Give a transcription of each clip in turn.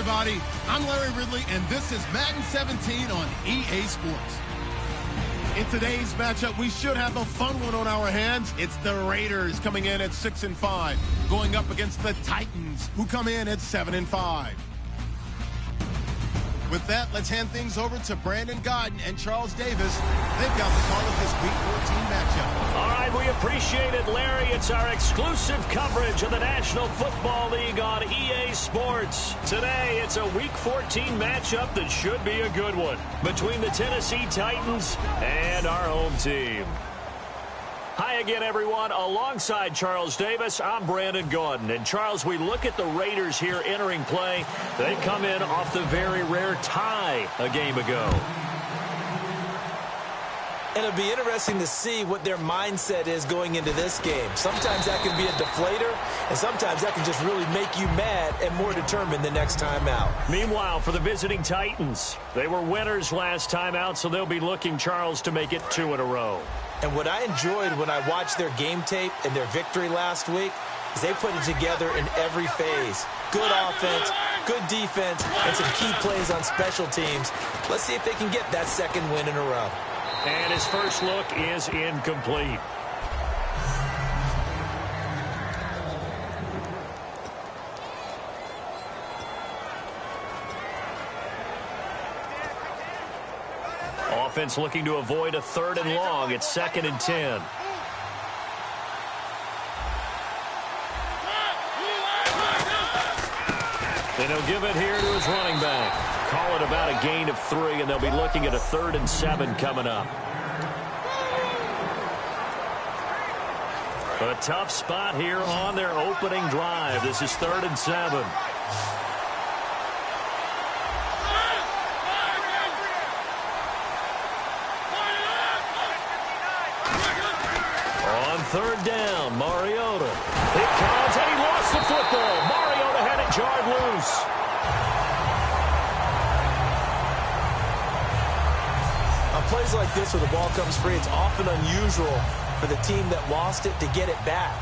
everybody. I'm Larry Ridley, and this is Madden 17 on EA Sports. In today's matchup, we should have a fun one on our hands. It's the Raiders coming in at 6-5, going up against the Titans, who come in at 7-5. With that, let's hand things over to Brandon Gaudin and Charles Davis. They've got the call of this Week 14 matchup. All right, we appreciate it, Larry. It's our exclusive coverage of the National Football League on EA Sports. Today, it's a Week 14 matchup that should be a good one between the Tennessee Titans and our home team. Hi again, everyone. Alongside Charles Davis, I'm Brandon Gaudin. And, Charles, we look at the Raiders here entering play. They come in off the very rare tie a game ago. And it'll be interesting to see what their mindset is going into this game. Sometimes that can be a deflator, and sometimes that can just really make you mad and more determined the next time out. Meanwhile, for the visiting Titans, they were winners last time out, so they'll be looking, Charles, to make it 2 in a row. And what I enjoyed when I watched their game tape and their victory last week is they put it together in every phase. Good offense, good defense, and some key plays on special teams. Let's see if they can get that second win in a row. And his first look is incomplete. Offense looking to avoid a 3rd and long. It's 2nd and 10. And he'll give it here to his running back. Call it about a gain of 3, and they'll be looking at a 3rd and 7 coming up. A tough spot here on their opening drive. This is 3rd and 7. On 3rd down, Mariota. It comes, and he lost the football. Mariota had it jarred loose. On plays like this where the ball comes free, it's often unusual for the team that lost it to get it back.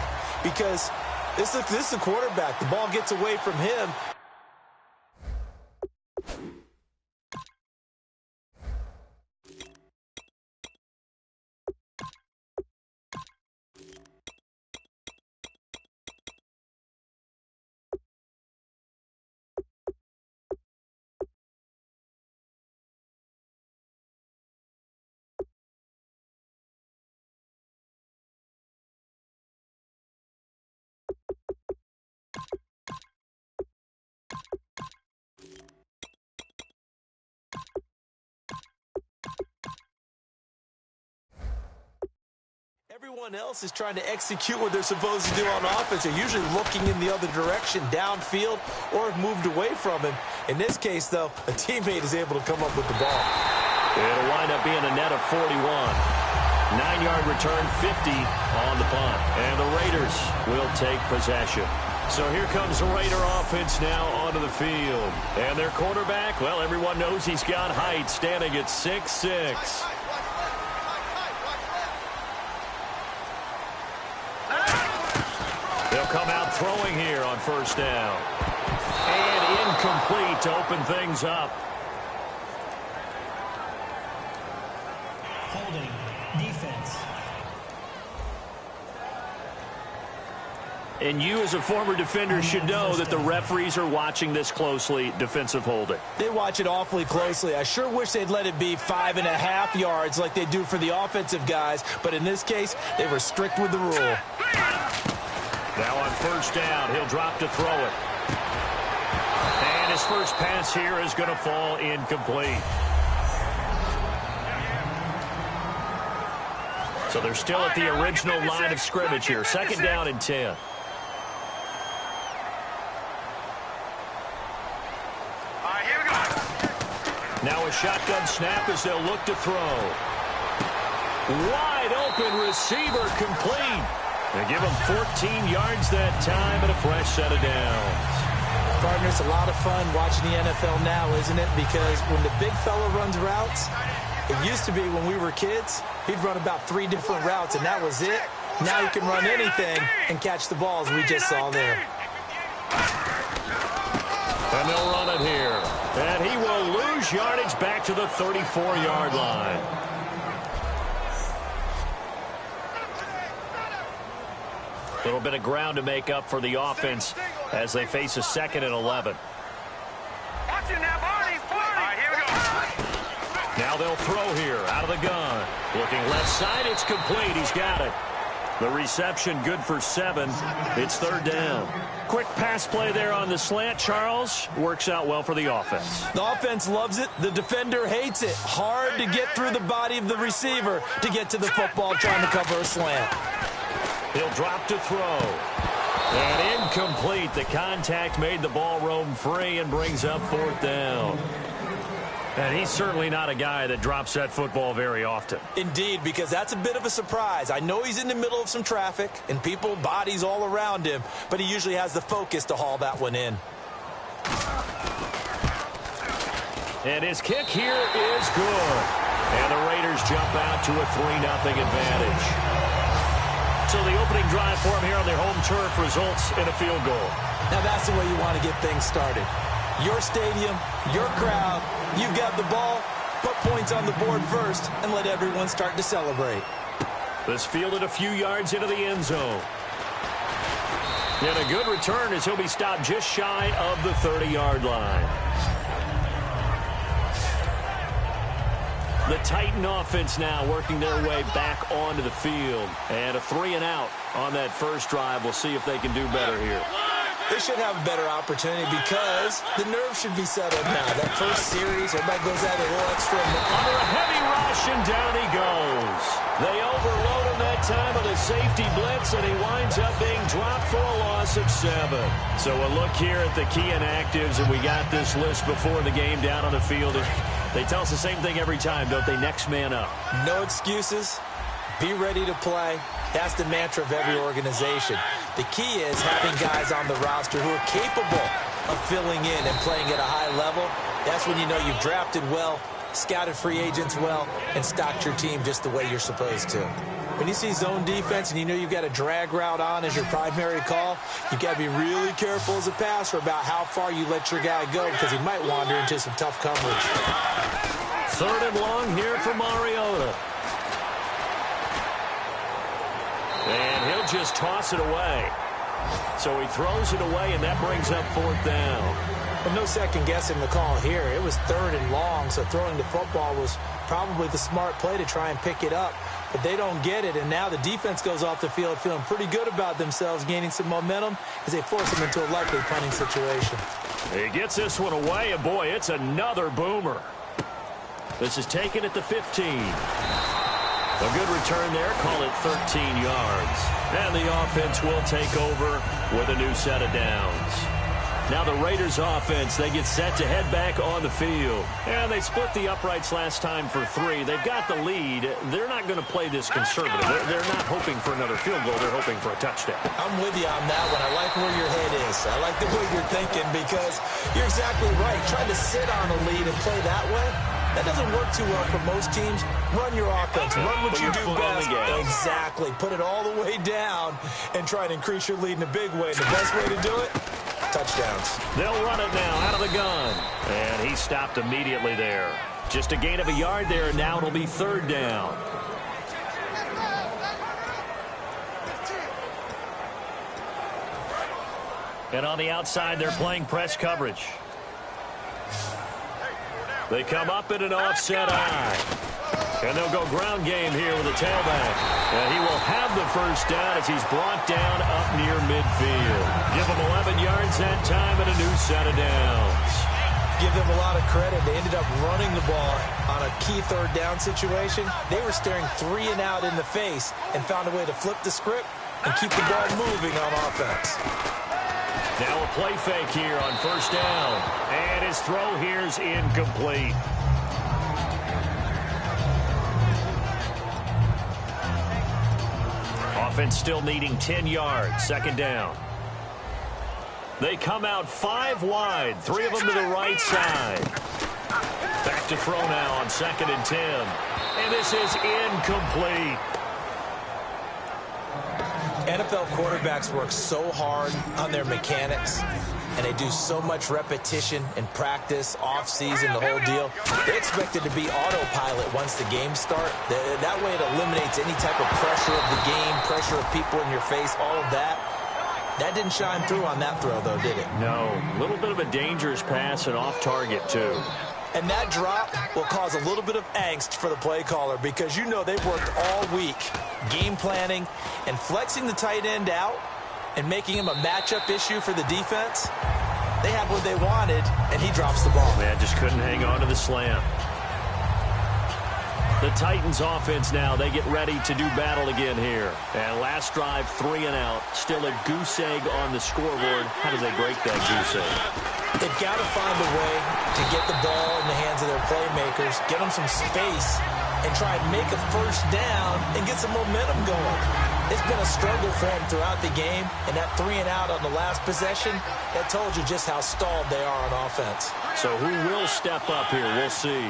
Because this is the quarterback. The ball gets away from him. Everyone else is trying to execute what they're supposed to do on offense. They're usually looking in the other direction, downfield, or have moved away from him. In this case, though, a teammate is able to come up with the ball. It'll wind up being a net of 41. 9-yard return, 50 on the punt. And the Raiders will take possession. So here comes the Raider offense now onto the field. And their quarterback, well, everyone knows he's got height, standing at 6'6". They'll come out throwing here on 1st down. And incomplete to open things up. Holding, defense. And you as a former defender should know that the referees are watching this closely, defensive holding. They watch it awfully closely. I sure wish they'd let it be 5.5 yards like they do for the offensive guys. But in this case, they were strict with the rule. Now on 1st down, he'll drop to throw it. And his first pass here is going to fall incomplete. So they're still at the original line of scrimmage here. 2nd down and 10. Now a shotgun snap as they'll look to throw. Wide open receiver complete. They give him 14 yards that time and a fresh set of downs. Partner, it's a lot of fun watching the NFL now, isn't it? Because when the big fella runs routes, it used to be when we were kids, he'd run about 3 different routes, and that was it. Now he can run anything and catch the balls we just saw there. And they'll run it here. gains yardage back to the 34-yard line. A little bit of ground to make up for the offense as they face a 2nd and 11. Now they'll throw here out of the gun. Looking left side, it's complete. He's got it. The reception good for 7. It's 3rd down. Quick pass play there on the slant, Charles. Works out well for the offense. The offense loves it. The defender hates it. Hard to get through the body of the receiver to get to the football trying to cover a slant. He'll drop to throw. And incomplete. The contact made the ball roam free and brings up 4th down. And he's certainly not a guy that drops that football very often. Indeed, because that's a bit of a surprise. I know he's in the middle of some traffic and people, bodies all around him, but he usually has the focus to haul that one in. And his kick here is good. And the Raiders jump out to a 3-0 advantage. So the opening drive for them here on their home turf results in a field goal. Now that's the way you want to get things started. Your stadium, your crowd, you've got the ball, put points on the board first, and let everyone start to celebrate. This fielded a few yards into the end zone. And a good return as he'll be stopped just shy of the 30-yard line. The Titan offense now working their way back onto the field. And a 3-and-out on that first drive. We'll see if they can do better here. They should have a better opportunity because the nerves should be settled now. That first series, everybody goes at it a little extra. Under a heavy rush, and down he goes. They overload him that time with a safety blitz, and he winds up being dropped for a loss of 7. So a look here at the key inactives, and we got this list before the game down on the field. They tell us the same thing every time, don't they? Next man up. No excuses. Be ready to play. That's the mantra of every organization. The key is having guys on the roster who are capable of filling in and playing at a high level. That's when you know you've drafted well, scouted free agents well, and stocked your team just the way you're supposed to. When you see zone defense and you know you've got a drag route on as your primary call, you've got to be really careful as a passer about how far you let your guy go because he might wander into some tough coverage. 3rd and long here for Mariota. And he'll just toss it away. So he throws it away, and that brings up 4th down. But no second guessing the call here. It was 3rd and long, so throwing the football was probably the smart play to try and pick it up. But they don't get it, and now the defense goes off the field feeling pretty good about themselves, gaining some momentum as they force them into a likely punting situation. He gets this one away, and boy, it's another boomer. This is taken at the 15. A good return there, call it 13 yards. And the offense will take over with a new set of downs. Now the Raiders offense, they get set to head back on the field. And they split the uprights last time for 3. They've got the lead. They're not going to play this conservative. They're not hoping for another field goal. They're hoping for a touchdown. I'm with you on that one. I like where your head is. I like the way you're thinking because you're exactly right. Trying to sit on a lead and play that way, that doesn't work too well for most teams. Run your offense. Run what you do best. Exactly. Put it all the way down and try and increase your lead in a big way. And the best way to do it, touchdowns. They'll run it now out of the gun. And he stopped immediately there. Just a gain of a yard there. Now it'll be 3rd down. And on the outside, they're playing press coverage. They come up in an offset eye. And they'll go ground game here with a tailback. And he will have the first down as he's brought down up near midfield. Give him 11 yards that time and a new set of downs. Give them a lot of credit. They ended up running the ball on a key 3rd down situation. They were staring 3 and out in the face and found a way to flip the script and keep the ball moving on offense. Now a play fake here on 1st down. And his throw here is incomplete. Offense still needing 10 yards. 2nd down. They come out 5 wide. 3 of them to the right side. Back to throw now on 2nd and 10. And this is incomplete. NFL quarterbacks work so hard on their mechanics. and they do so much repetition and practice, off-season, the whole deal. They expect it to be autopilot once the games start. That way it eliminates any type of pressure of the game, pressure of people in your face, all of that. That didn't shine through on that throw, though, did it? No. A little bit of a dangerous pass and off target, too. And that drop will cause a little bit of angst for the play caller because you know they've worked all week game planning and flexing the tight end out and making him a matchup issue for the defense. They had what they wanted, and he drops the ball. Yeah, just couldn't hang on to the slam. The Titans offense now, they get ready to do battle again here. And last drive, 3 and out. Still a goose egg on the scoreboard. How do they break that goose egg? They've got to find a way to get the ball in the hands of their playmakers, get them some space, and try and make a first down and get some momentum going. It's been a struggle for them throughout the game, and that 3 and out on the last possession, that told you just how stalled they are on offense. So who will step up here? We'll see.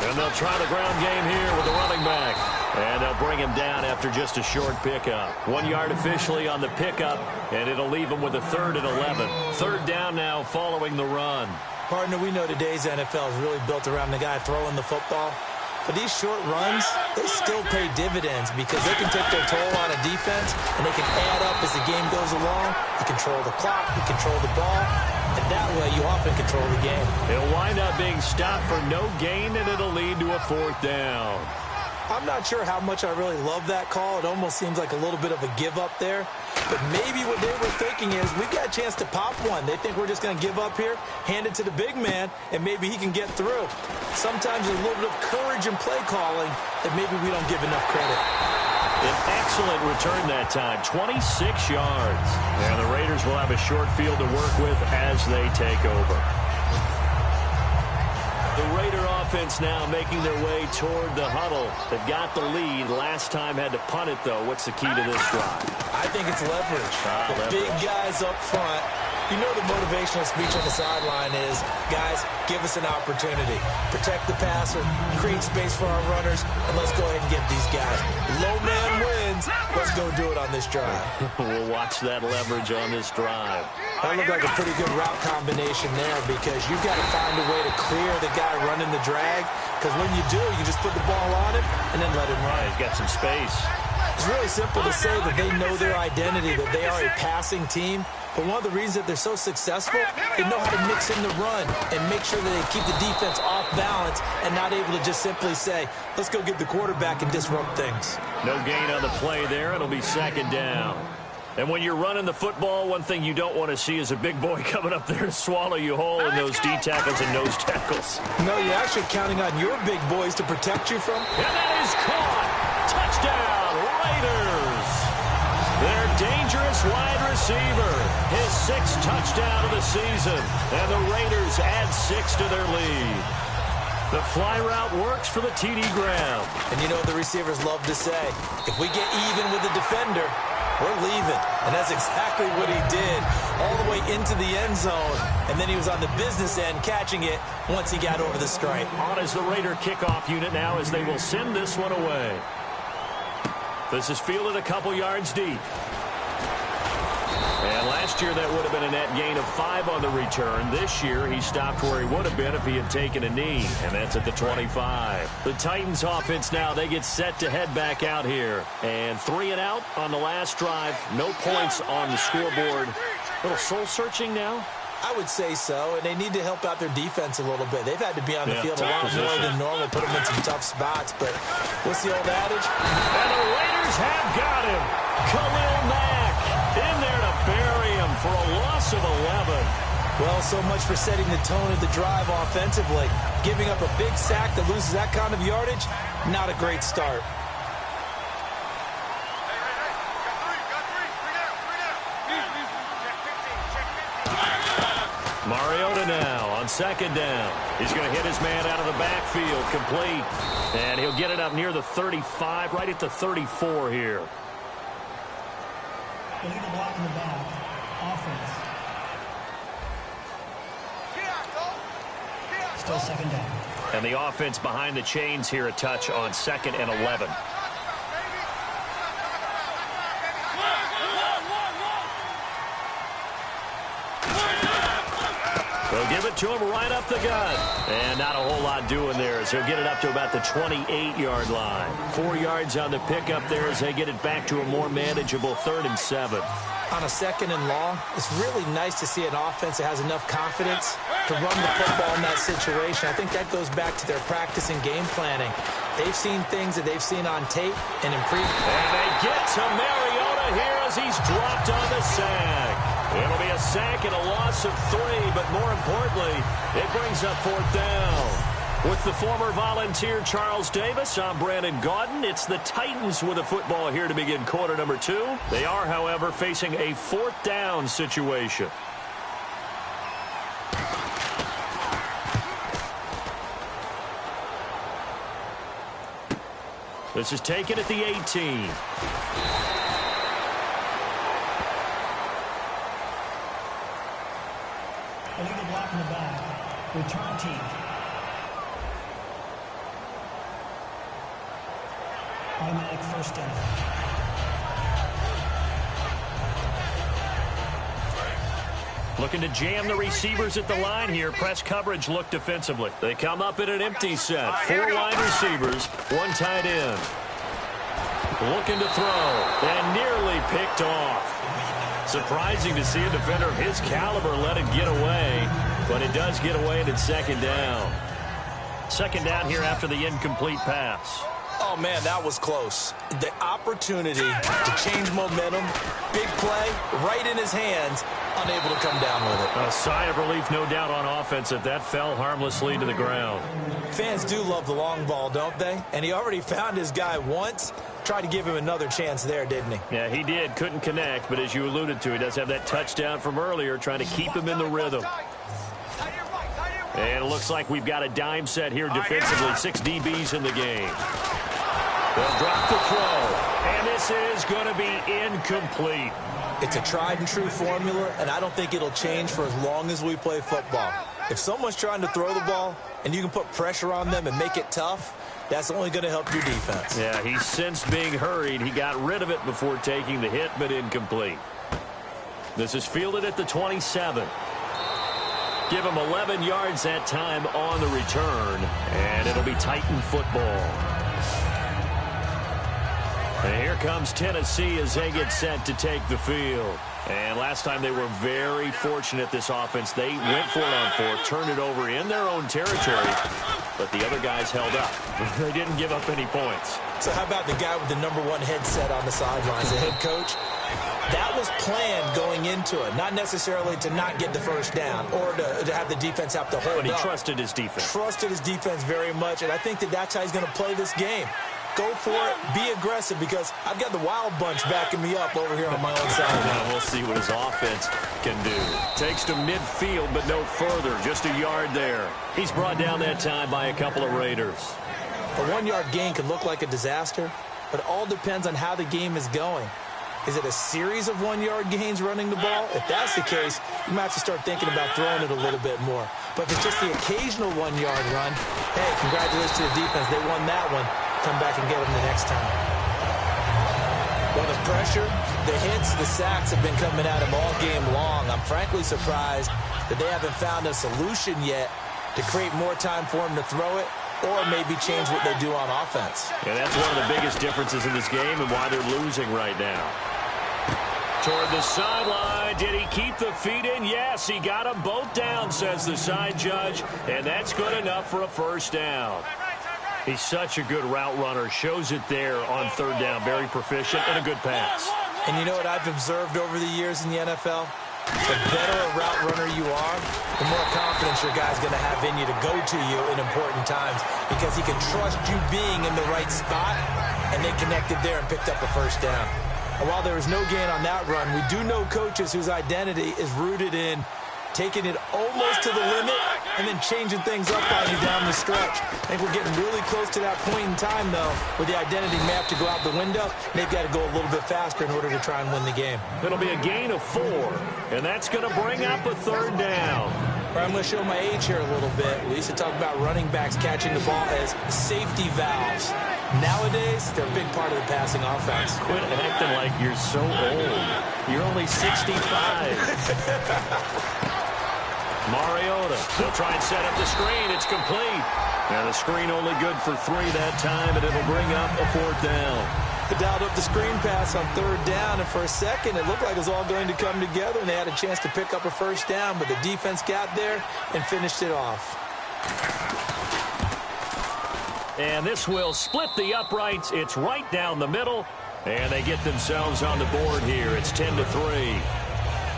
And they'll try the ground game here with the running back. And they'll bring him down after just a short pickup. 1 yard officially on the pickup, and it'll leave him with a 3rd and 11. 3rd down now following the run. Partner, we know today's NFL is really built around the guy throwing the football. But these short runs, they still pay dividends because they can take their toll on a defense, and they can add up as the game goes along. You control the clock, you control the ball, and that way you often control the game. It'll wind up being stopped for no gain, and it'll lead to a 4th down. I'm not sure how much I really love that call. It almost seems like a little bit of a give up there. But maybe what they were thinking is we've got a chance to pop one. They think we're just going to give up here, hand it to the big man, and maybe he can get through. Sometimes there's a little bit of courage in play calling that maybe we don't give enough credit. An excellent return that time, 26 yards. And the Raiders will have a short field to work with as they take over. The Raider offense now making their way toward the huddle. They've got the lead. Last time had to punt it, though. What's the key to this drive? I think it's leverage. The big guys up front. You know the motivational speech on the sideline is, guys, give us an opportunity. Protect the passer, create space for our runners, and let's go ahead and get these guys. Low man wins. Let's go do it on this drive. We'll watch that leverage on this drive. That looked like a pretty good route combination there because you've got to find a way to clear the guy running the drag because when you do, you just put the ball on him and then let him run. He's got some space. It's really simple to say that they know their identity, that they are a passing team. But one of the reasons that they're so successful, they know how to mix in the run and make sure that they keep the defense off balance and not able to just simply say, let's go get the quarterback and disrupt things. No gain on the play there. It'll be 2nd down. And when you're running the football, one thing you don't want to see is a big boy coming up there to swallow you whole in those D tackles and nose tackles. No, you're actually counting on your big boys to protect you from. And that is caught. Touchdown, Raiders. Their dangerous wide receiver, his 6th touchdown of the season. And the Raiders add 6 to their lead. The fly route works for the TD Graham. And you know what the receivers love to say? If we get even with the defender, we're leaving. And that's exactly what he did all the way into the end zone. And then he was on the business end catching it once he got over the stripe. On is the Raider kickoff unit now as they will send this one away. This is fielded a couple yards deep. And last year that would have been a net gain of 5 on the return. This year he stopped where he would have been if he had taken a knee, and that's at the 25. The Titans offense now, they get set to head back out here. And 3 and out on the last drive. No points on the scoreboard. A little soul-searching now? I would say so, and they need to help out their defense a little bit. They've had to be on the field a lot more than normal, put them in some tough spots, but what's the old adage? And the Raiders have got him. Khalil Mack in there to bury him for a loss of 11. Well, so much for setting the tone of the drive offensively. Giving up a big sack that loses that kind of yardage, not a great start. Mariota now on 2nd down. He's going to hit his man out of the backfield, complete. And he'll get it up near the 35, right at the 34 here. Illegal block in the back. Offense. Still 2nd down. And the offense behind the chains here, a touch on 2nd and 11. They'll give it to him right up the gut. And not a whole lot doing there as he'll get it up to about the 28-yard line. 4 yards on the pickup there as they get it back to a more manageable 3rd and 7. On a 2nd and long, it's really nice to see an offense that has enough confidence to run the football in that situation. I think that goes back to their practice and game planning. They've seen things that they've seen on tape and improved. And they get to Mariota here as he's dropped on the sack. It'll be a sack and a loss of 3, but more importantly, it brings up 4th down. With the former Volunteer Charles Davis, I'm Brandon Gaudin. It's the Titans with a football here to begin quarter number 2. They are, however, facing a 4th down situation. This is taken at the 18. Illegal block in the back. Return team. Automatic 1st down. Looking to jam the receivers at the line here. Press coverage look defensively. They come up in an empty set. 4 wide receivers, 1 tight end. Looking to throw and nearly picked off. Surprising to see a defender of his caliber let it get away, but it does get away and it's 2nd down. 2nd down here after the incomplete pass. Oh, man, that was close. The opportunity to change momentum, big play, right in his hands, unable to come down with it. A sigh of relief, no doubt, on offense that fell harmlessly to the ground. Fans do love the long ball, don't they? And he already found his guy once. Tried to give him another chance there, didn't he? Yeah, he did. Couldn't connect, but as you alluded to, he does have that touchdown from earlier, trying to keep him in the rhythm. And it looks like we've got a dime set here defensively. 6 DBs in the game. They'll drop the throw, and this is going to be incomplete. It's a tried-and-true formula, and I don't think it'll change for as long as we play football. If someone's trying to throw the ball, and you can put pressure on them and make it tough, that's only going to help your defense. Yeah, he sensed being hurried. He got rid of it before taking the hit, but incomplete. This is fielded at the 27. Give him 11 yards that time on the return, and it'll be Titan football. And here comes Tennessee as they get set to take the field. And last time they were very fortunate, this offense. They went for it on 4, turned it over in their own territory, but the other guys held up. They didn't give up any points. So how about the guy with the #1 headset on the sidelines, the head coach? That was planned going into it, not necessarily to not get the 1st down or to have the defense have to hold up. But he trusted his defense. Trusted his defense very much, and I think that's how he's going to play this game. Go for it. Be aggressive because I've got the Wild Bunch backing me up over here on my own side. Now we'll see what his offense can do. Takes to midfield, but no further. Just a yard there. He's brought down that time by a couple of Raiders. A 1-yard gain could look like a disaster, but it all depends on how the game is going. Is it a series of 1-yard gains running the ball? If that's the case, you might have to start thinking about throwing it a little bit more. But if it's just the occasional 1-yard run, hey, congratulations to the defense. They won that one. Come back and get them the next time. Well, the pressure, the hits, the sacks have been coming at him all game long. I'm frankly surprised that they haven't found a solution yet to create more time for him to throw it or maybe change what they do on offense. Yeah, that's one of the biggest differences in this game and why they're losing right now. Toward the sideline, did he keep the feet in? Yes, he got them both down, says the side judge, and that's good enough for a 1st down. He's such a good route runner. Shows it there on 3rd down. Very proficient and a good pass. And you know what I've observed over the years in the NFL? The better a route runner you are, the more confidence your guy's going to have in you to go to you in important times because he can trust you being in the right spot, and they connected there and picked up a 1st down. And while there was no gain on that run, we do know coaches whose identity is rooted in taking it almost to the limit and then changing things up on you down the stretch. I think we're getting really close to that point in time, though, where the identity may have to go out the window. They've got to go a little bit faster in order to try and win the game. It'll be a gain of 4, and that's going to bring up a 3rd down. I'm going to show my age here a little bit. We used to talk about running backs catching the ball as safety valves. Nowadays, they're a big part of the passing offense. Quit acting like you're so old. You're only 65. Mariota, they'll try and set up the screen. It's complete. Now the screen only good for 3 that time, and it'll bring up a 4th down. They dialed up the screen pass on 3rd down, and for a second it looked like it was all going to come together, and they had a chance to pick up a 1st down, but the defense got there and finished it off. And this will split the uprights. It's right down the middle, and they get themselves on the board here. It's 10-3.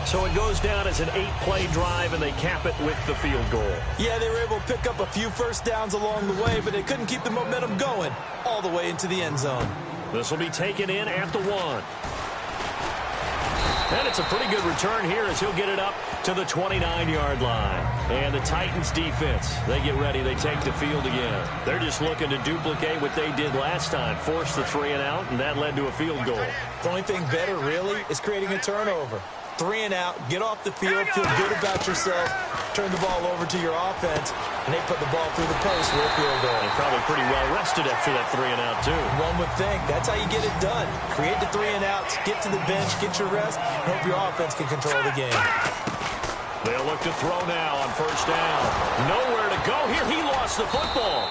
So it goes down as an 8-play drive, and they cap it with the field goal. Yeah, they were able to pick up a few 1st downs along the way, but they couldn't keep the momentum going all the way into the end zone. This will be taken in at the 1. And it's a pretty good return here as he'll get it up to the 29-yard line. And the Titans defense, they get ready. They take the field again. They're just looking to duplicate what they did last time. Force the 3 and out, and that led to a field goal. The only thing better, really, is creating a turnover. 3 and out, get off the field, feel good about yourself, turn the ball over to your offense, and they put the ball through the post with a field goal. They're probably pretty well rested after that 3 and out, too. One would think. That's how you get it done. Create the 3 and outs, get to the bench, get your rest, and hope your offense can control the game. They'll look to throw now on 1st down. Nowhere to go here. He lost the football.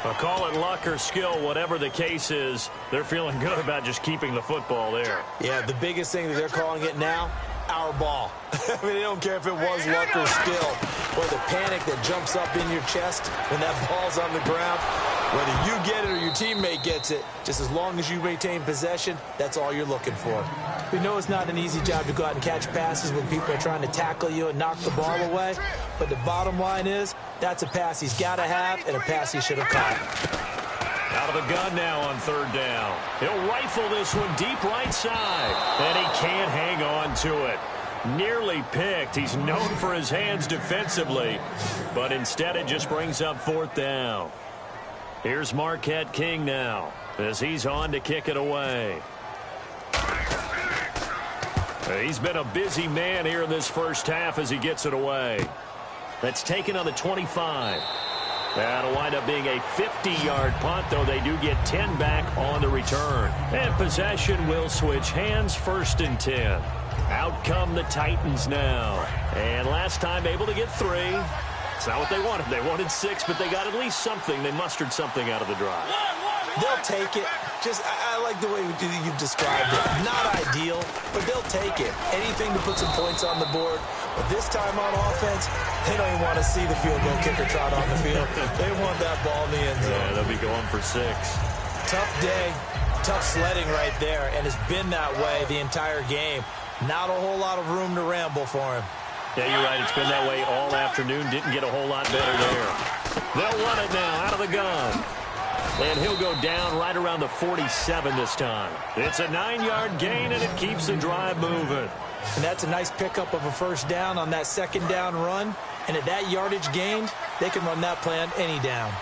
I'll call it luck or skill, whatever the case is. They're feeling good about just keeping the football there. Yeah, the biggest thing that they're calling it now, our ball. I mean, they don't care if it was luck or skill, or the panic that jumps up in your chest when that ball's on the ground. Whether you get it or your teammate gets it, just as long as you retain possession, that's all you're looking for. We know it's not an easy job to go out and catch passes when people are trying to tackle you and knock the ball away, but the bottom line is that's a pass he's got to have and a pass he should have caught. Out of the gun now on 3rd down. He'll rifle this one deep right side, and he can't hang on to it. Nearly picked. He's known for his hands defensively, but instead it just brings up 4th down. Here's Marquette King now as he's on to kick it away. He's been a busy man here in this first half as he gets it away. That's taken on the 25. That'll wind up being a 50-yard punt, though they do get 10 back on the return. And possession will switch hands, 1st and 10. Out come the Titans now. And last time able to get 3. It's not what they wanted. They wanted 6, but they got at least something. They mustered something out of the drive. They'll take it. Just, I like the way you've described it. Not ideal, but they'll take it. Anything to put some points on the board. But this time on offense, they don't even want to see the field goal kicker trot on the field. They want that ball in the end zone. Yeah, they'll be going for 6. Tough day, tough sledding right there, and it's been that way the entire game. Not a whole lot of room to ramble for him. Yeah, you're right. It's been that way all afternoon. Didn't get a whole lot better there. They'll run it now out of the gun. And he'll go down right around the 47 this time. It's a 9-yard gain, and it keeps the drive moving. And that's a nice pickup of a 1st down on that 2nd down run. And at that yardage gained, they can run that play on any down.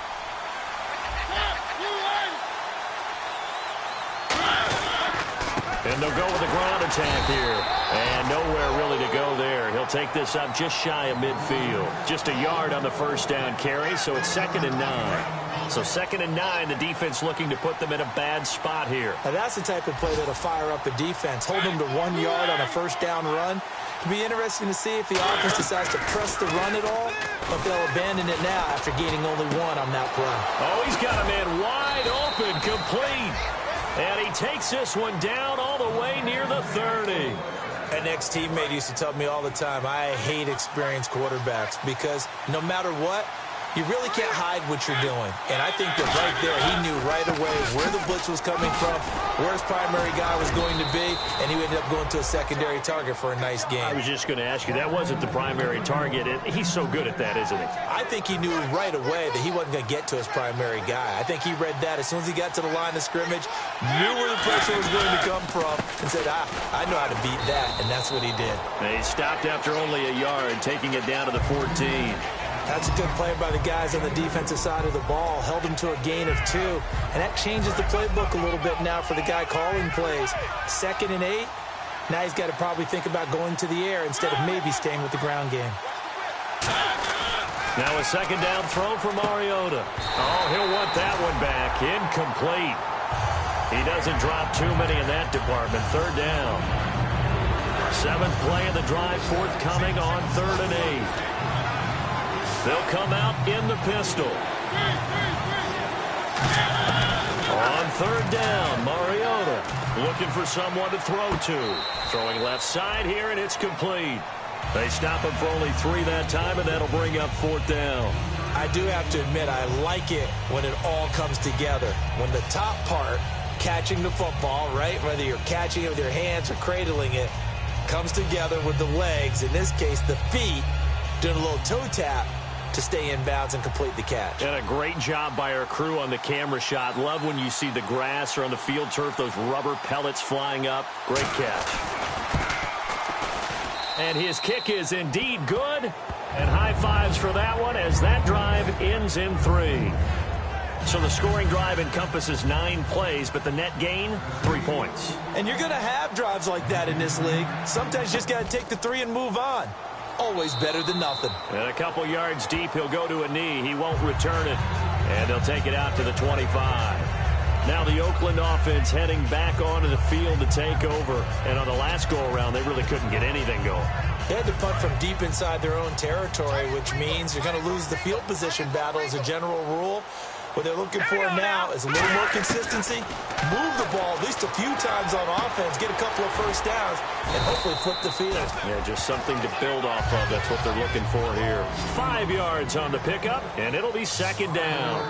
And they'll go with the ground attack here. And nowhere really to go there. He'll take this up just shy of midfield. Just a yard on the 1st down carry, so it's 2nd and 9. So 2nd and 9, the defense looking to put them in a bad spot here. Now that's the type of play that'll fire up the defense. Hold them to 1 yard on a 1st down run. It'll be interesting to see if the offense decides to press the run at all, but they'll abandon it now after gaining only 1 on that play. Oh, he's got a man wide open, complete. And he takes this one down all the way near the 30. An ex-teammate used to tell me all the time, I hate experienced quarterbacks because no matter what, you really can't hide what you're doing. And I think that right there, he knew right away where the blitz was coming from, where his primary guy was going to be, and he ended up going to a secondary target for a nice game. I was just going to ask you, that wasn't the primary target. He's so good at that, isn't he? I think he knew right away that he wasn't going to get to his primary guy. I think he read that as soon as he got to the line of scrimmage, knew where the pressure was going to come from, and said, I know how to beat that, and that's what he did. And he stopped after only a yard, taking it down to the 14. That's a good play by the guys on the defensive side of the ball. Held him to a gain of 2. And that changes the playbook a little bit now for the guy calling plays. 2nd and 8. Now he's got to probably think about going to the air instead of maybe staying with the ground game. Now a 2nd down throw for Mariota. Oh, he'll want that one back. Incomplete. He doesn't drop too many in that department. 3rd down. Seventh play of the drive forthcoming on 3rd and 8. They'll come out in the pistol. On 3rd down, Mariota looking for someone to throw to. Throwing left side here, and it's complete. They stop him for only 3 that time, and that'll bring up 4th down. I do have to admit, I like it when it all comes together. When the top part, catching the football, right, whether you're catching it with your hands or cradling it, comes together with the legs, in this case the feet, doing a little toe tap to stay in bounds and complete the catch. And a great job by our crew on the camera shot. Love when you see the grass or on the field turf, those rubber pellets flying up. Great catch. And his kick is indeed good. And high fives for that one as that drive ends in 3. So the scoring drive encompasses 9 plays, but the net gain, 3 points. And you're going to have drives like that in this league. Sometimes you just got to take the 3 and move on. Always better than nothing. And a couple yards deep, he'll go to a knee. He won't return it. And they'll take it out to the 25. Now the Oakland offense heading back onto the field to take over. And on the last go-around, they really couldn't get anything going. They had to punt from deep inside their own territory, which means you're going to lose the field position battle as a general rule. What they're looking for now is a little more consistency, move the ball at least a few times on offense, get a couple of first downs, and hopefully flip the field. Yeah, just something to build off of. That's what they're looking for here. 5 yards on the pickup, and it'll be 2nd down.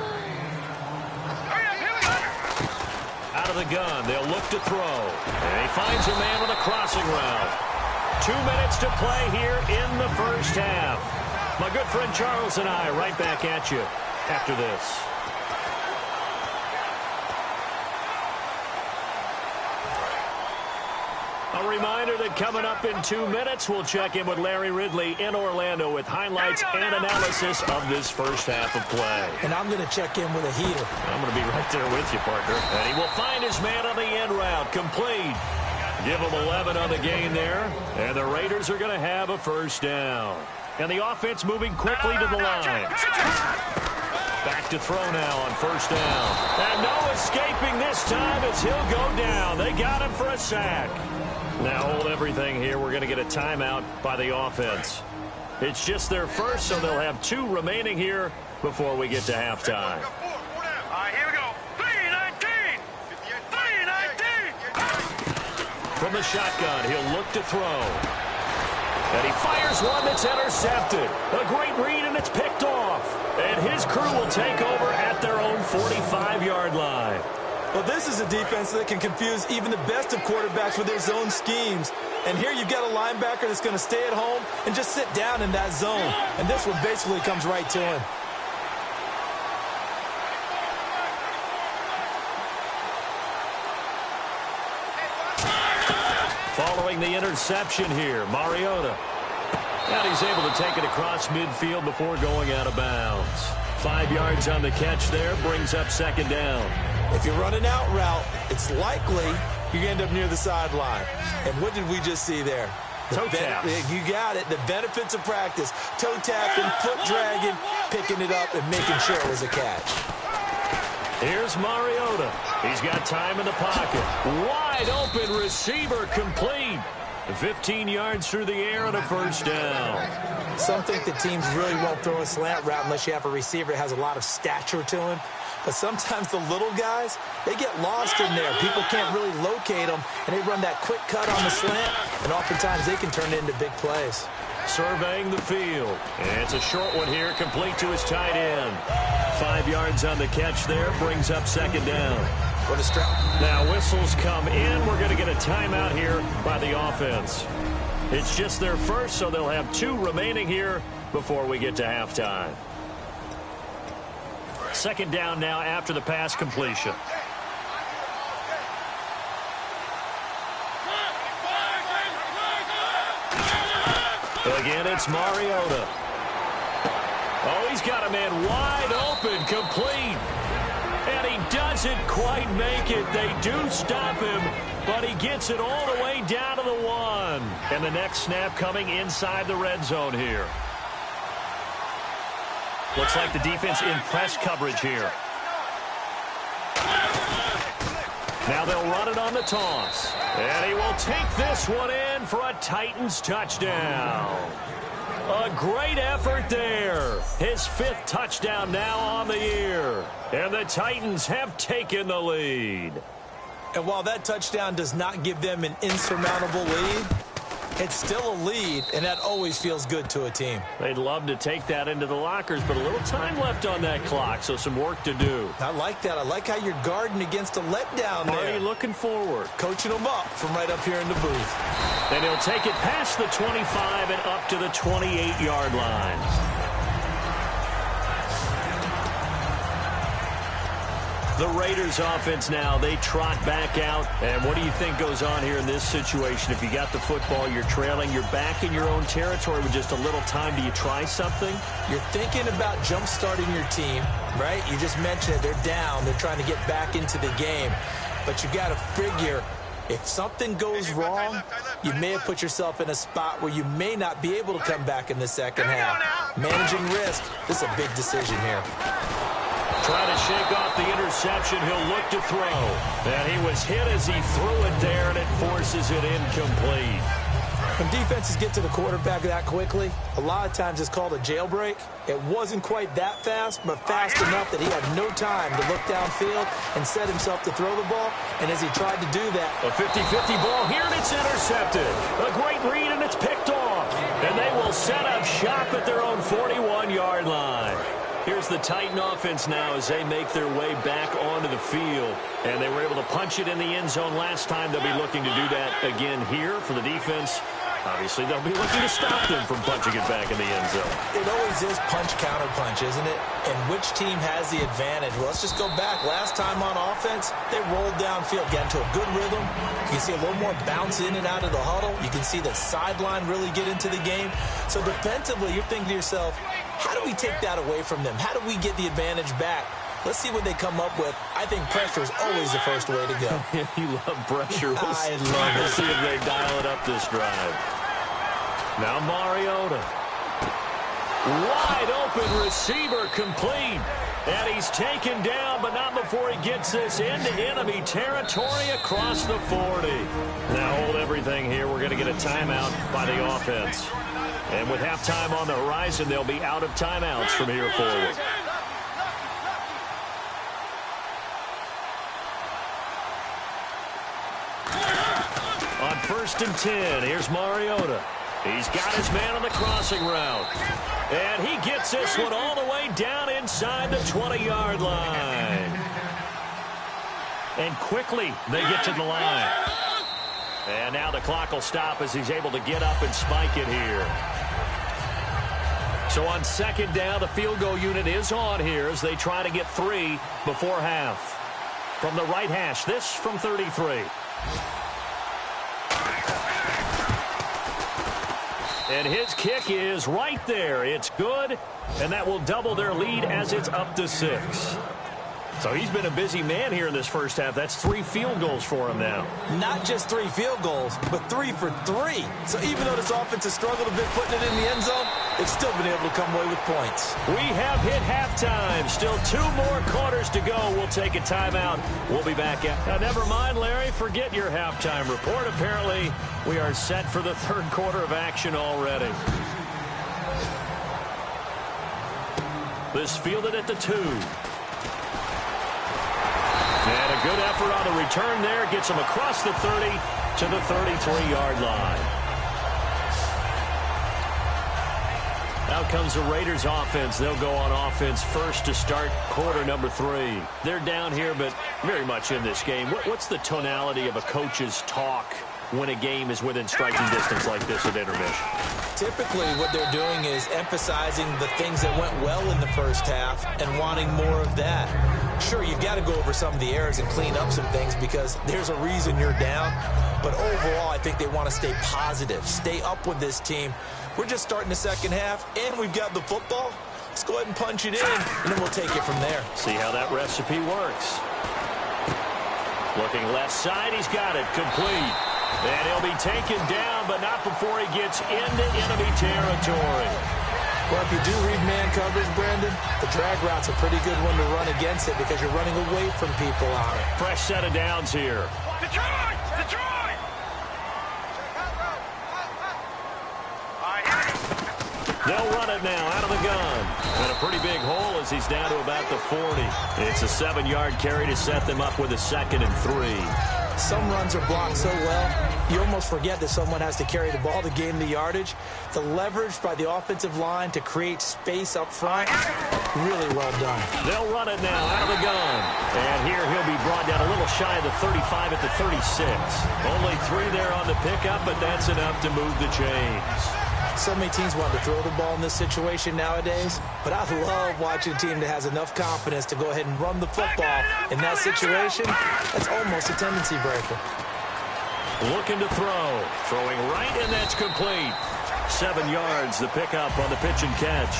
Out of the gun, they'll look to throw. And he finds a man on the crossing route. 2 minutes to play here in the first half. My good friend Charles and I right back at you after this. A reminder that coming up in 2 minutes, we'll check in with Larry Ridley in Orlando with highlights and analysis of this first half of play. And I'm going to check in with a heater. I'm going to be right there with you, partner. And he will find his man on the end route. Complete. Give him 11 on the gain there. And the Raiders are going to have a first down. And the offense moving quickly to the line. Back to throw now on first down. And no escaping this time as he'll go down. They got him for a sack. Now hold everything here. We're going to get a timeout by the offense. It's just their first, so they'll have 2 remaining here before we get to halftime. Here we go. 3-19. 3-19. From the shotgun, he'll look to throw. And he fires one that's intercepted. A great read, and it's picked off. And his crew will take over at their own 45-yard line. Well, this is a defense that can confuse even the best of quarterbacks with their zone schemes. And here you've got a linebacker that's going to stay at home and just sit down in that zone. And this one basically comes right to him. Following the interception here, Mariota. And he's able to take it across midfield before going out of bounds. 5 yards on the catch there, brings up 2nd down. If you run an out route, it's likely you're going to end up near the sideline. And what did we just see there? Toe taps. You got it. The benefits of practice. Toe tapping, foot dragging, picking it up, and making sure it was a catch. Here's Mariota. He's got time in the pocket. Wide open receiver complete. 15 yards through the air and a first down. Some think that teams really won't throw a slant route unless you have a receiver that has a lot of stature to him. But sometimes the little guys, they get lost in there. People can't really locate them, and they run that quick cut on the slant, and oftentimes they can turn it into big plays. Surveying the field. And it's a short one here, complete to his tight end. 5 yards on the catch there, brings up 2nd down. What a strap. Now whistles come in. We're going to get a timeout here by the offense. It's just their first, so they'll have 2 remaining here before we get to halftime. 2nd down now after the pass completion. Again, it's Mariota. Oh, he's got a man wide open, complete. And he doesn't quite make it. They do stop him, but he gets it all the way down to the 1. And the next snap coming inside the red zone here. Looks like the defense in press coverage here. Now they'll run it on the toss. And he will take this one in for a Titans touchdown. A great effort there. His 5th touchdown now on the year. And the Titans have taken the lead. And while that touchdown does not give them an insurmountable lead, it's still a lead, and that always feels good to a team. They'd love to take that into the lockers, but a little time left on that clock, so some work to do. I like that. I like how you're guarding against a letdown there. Already looking forward. Coaching them up from right up here in the booth. And he'll take it past the 25 and up to the 28-yard line. The Raiders offense now, they trot back out. And what do you think goes on here in this situation? If you got the football, you're trailing, you're back in your own territory with just a little time. Do you try something? You're thinking about jump-starting your team, right? You just mentioned it. They're down. They're trying to get back into the game. But you got to figure, if something goes wrong, you may have put yourself in a spot where you may not be able to come back in the second half. Managing risk, this is a big decision here. Trying to shake off the interception. He'll look to throw. And he was hit as he threw it there, and it forces it incomplete. When defenses get to the quarterback that quickly, a lot of times it's called a jailbreak. It wasn't quite that fast, but fast enough that he had no time to look downfield and set himself to throw the ball. And as he tried to do that, a 50-50 ball here, and it's intercepted. A great read, and it's picked off. And they will set up shop at their own 41-yard line. Here's the Titan offense now as they make their way back onto the field. And they were able to punch it in the end zone last time. They'll be looking to do that again here for the defense. Obviously, they'll be looking to stop them from punching it back in the end zone. It always is punch-counter-punch, isn't it? And which team has the advantage? Well, let's just go back. Last time on offense, they rolled downfield, got into a good rhythm. You can see a little more bounce in and out of the huddle. You can see the sideline really get into the game. So defensively, you're thinking to yourself, how do we take that away from them? How do we get the advantage back? Let's see what they come up with. I think pressure is always the first way to go. You love pressure. I love it. We'll see if they dial it up this drive. Now Mariota. Wide open receiver complete. And he's taken down, but not before he gets this into enemy territory across the 40. Now hold everything here. We're going to get a timeout by the offense. And with halftime on the horizon, they'll be out of timeouts from here forward. On 1st and 10, here's Mariota. He's got his man on the crossing route. And he gets this one all the way down inside the 20-yard line. And quickly, they get to the line. And now the clock will stop as he's able to get up and spike it here. So on 2nd down, the field goal unit is on here as they try to get 3 before half. From the right hash, this from 33. And his kick is right there. It's good, and that will double their lead as it's up to 6. So he's been a busy man here in this first half. That's 3 field goals for him now. Not just 3 field goals, but 3 for 3. So even though this offense has struggled a bit putting it in the end zone, they've still been able to come away with points. We have hit halftime. Still 2 more quarters to go. We'll take a timeout. We'll be back at. Now, never mind, Larry. Forget your halftime report. Apparently, we are set for the 3rd quarter of action already. This fielded at the 2. And a good effort on the return there. Gets him across the 30 to the 33-yard line. Out comes the Raiders offense. They'll go on offense first to start quarter number 3. They're down here, but very much in this game. What's the tonality of a coach's talk when a game is within striking distance like this at intermission? Typically, what they're doing is emphasizing the things that went well in the first half and wanting more of that. Sure, you've got to go over some of the errors and clean up some things because there's a reason you're down. But overall, I think they want to stay positive, stay up with this team. We're just starting the second half, and we've got the football. Let's go ahead and punch it in, and then we'll take it from there. See how that recipe works. Looking left side, he's got it complete. And he'll be taken down, but not before he gets into enemy territory. Well, if you do read man coverage, Brandon, the drag route's a pretty good one to run against it because you're running away from people on it. Fresh set of downs here. Detroit! Detroit! They'll run it now out of the gun. And a pretty big hole as he's down to about the 40. It's a 7-yard carry to set them up with a 2nd and 3. Some runs are blocked so well, you almost forget that someone has to carry the ball to gain the yardage. The leverage by the offensive line to create space up front, really well done. They'll run it now out of the gun. And here he'll be brought down a little shy of the 35 at the 36. Only 3 there on the pickup, but that's enough to move the chains. So many teams want to throw the ball in this situation nowadays, but I love watching a team that has enough confidence to go ahead and run the football. In that situation, that's almost a tendency breaker. Looking to throw. Throwing right, and that's complete. 7 yards, the pickup on the pitch and catch.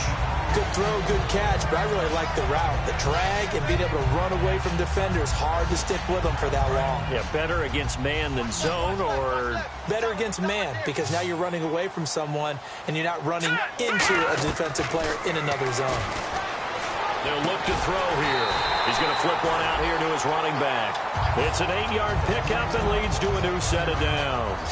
Good throw, good catch, but I really like the route. The drag and being able to run away from defenders, hard to stick with them for that long. Yeah, better against man than zone, or... Better against man, because now you're running away from someone, and you're not running into a defensive player in another zone. They'll look to throw here. He's going to flip one out here to his running back. It's an 8-yard pickup and leads to a new set of downs.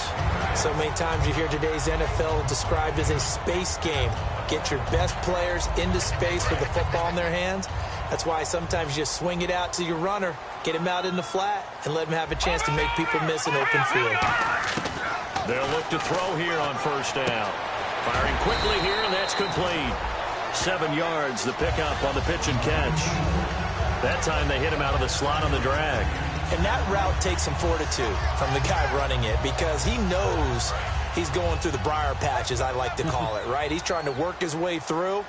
So many times you hear today's NFL described as a space game. Get your best players into space with the football in their hands. That's why sometimes you just swing it out to your runner, get him out in the flat, and let him have a chance to make people miss an open field. They'll look to throw here on first down. Firing quickly here, and that's complete. 7 yards, the pickup on the pitch and catch. That time they hit him out of the slot on the drag. And that route takes some fortitude from the guy running it because he knows he's going through the briar patch, as I like to call it, right? He's trying to work his way through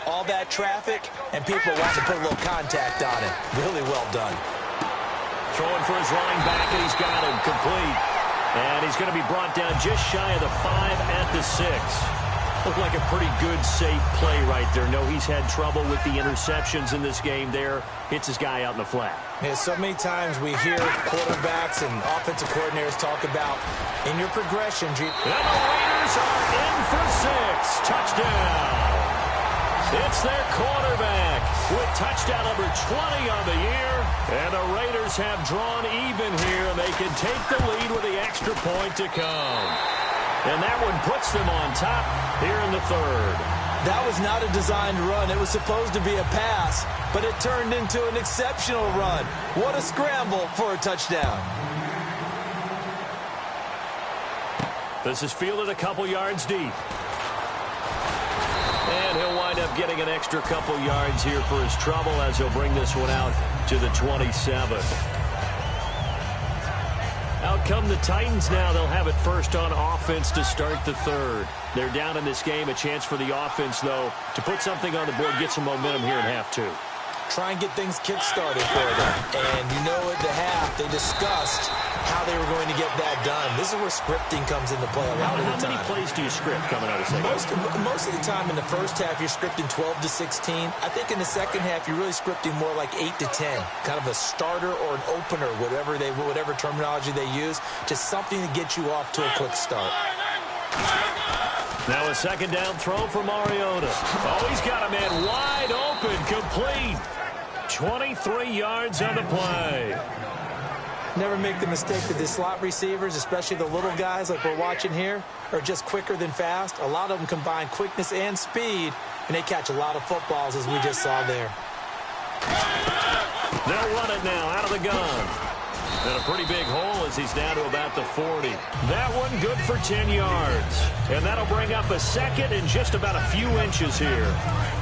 all that traffic, and people want to put a little contact on it. Really well done. Throwing for his running back, and he's got him complete. And he's going to be brought down just shy of the 5 at the 6. Looked like a pretty good, safe play right there. No, he's had trouble with the interceptions in this game there. Hits his guy out in the flat. Yeah, so many times we hear quarterbacks and offensive coordinators talk about in your progression. And the Raiders are in for 6. Touchdown. It's their quarterback with touchdown number 20 on the year. And the Raiders have drawn even here. They can take the lead with the extra point to come. And that one puts them on top here in the 3rd. That was not a designed run. It was supposed to be a pass, but it turned into an exceptional run. What a scramble for a touchdown. This is fielded a couple yards deep. And he'll wind up getting an extra couple yards here for his trouble as he'll bring this one out to the 27. Out come the Titans now. They'll have it first on offense to start the 3rd. They're down in this game. A chance for the offense, though, to put something on the board, get some momentum here in half 2. Try and get things kick-started for them. And you know at the half, they discussed how they were going to get that done. This is where scripting comes into play a lot of the time. How many plays do you script coming out of second? Most of the time in the first half, you're scripting 12 to 16. I think in the second half, you're really scripting more like 8 to 10. Kind of a starter or an opener, whatever terminology they use. Just something to get you off to a quick start. Now a second down throw for Mariota. Oh, he's got a man wide open, complete. 23 yards on the play. Never make the mistake that the slot receivers, especially the little guys like we're watching here, are just quicker than fast. A lot of them combine quickness and speed, and they catch a lot of footballs, as we just saw there. They'll run it now out of the gun. And a pretty big hole as he's down to about the 40. That one good for 10 yards. And that'll bring up a 2nd and just about a few inches here.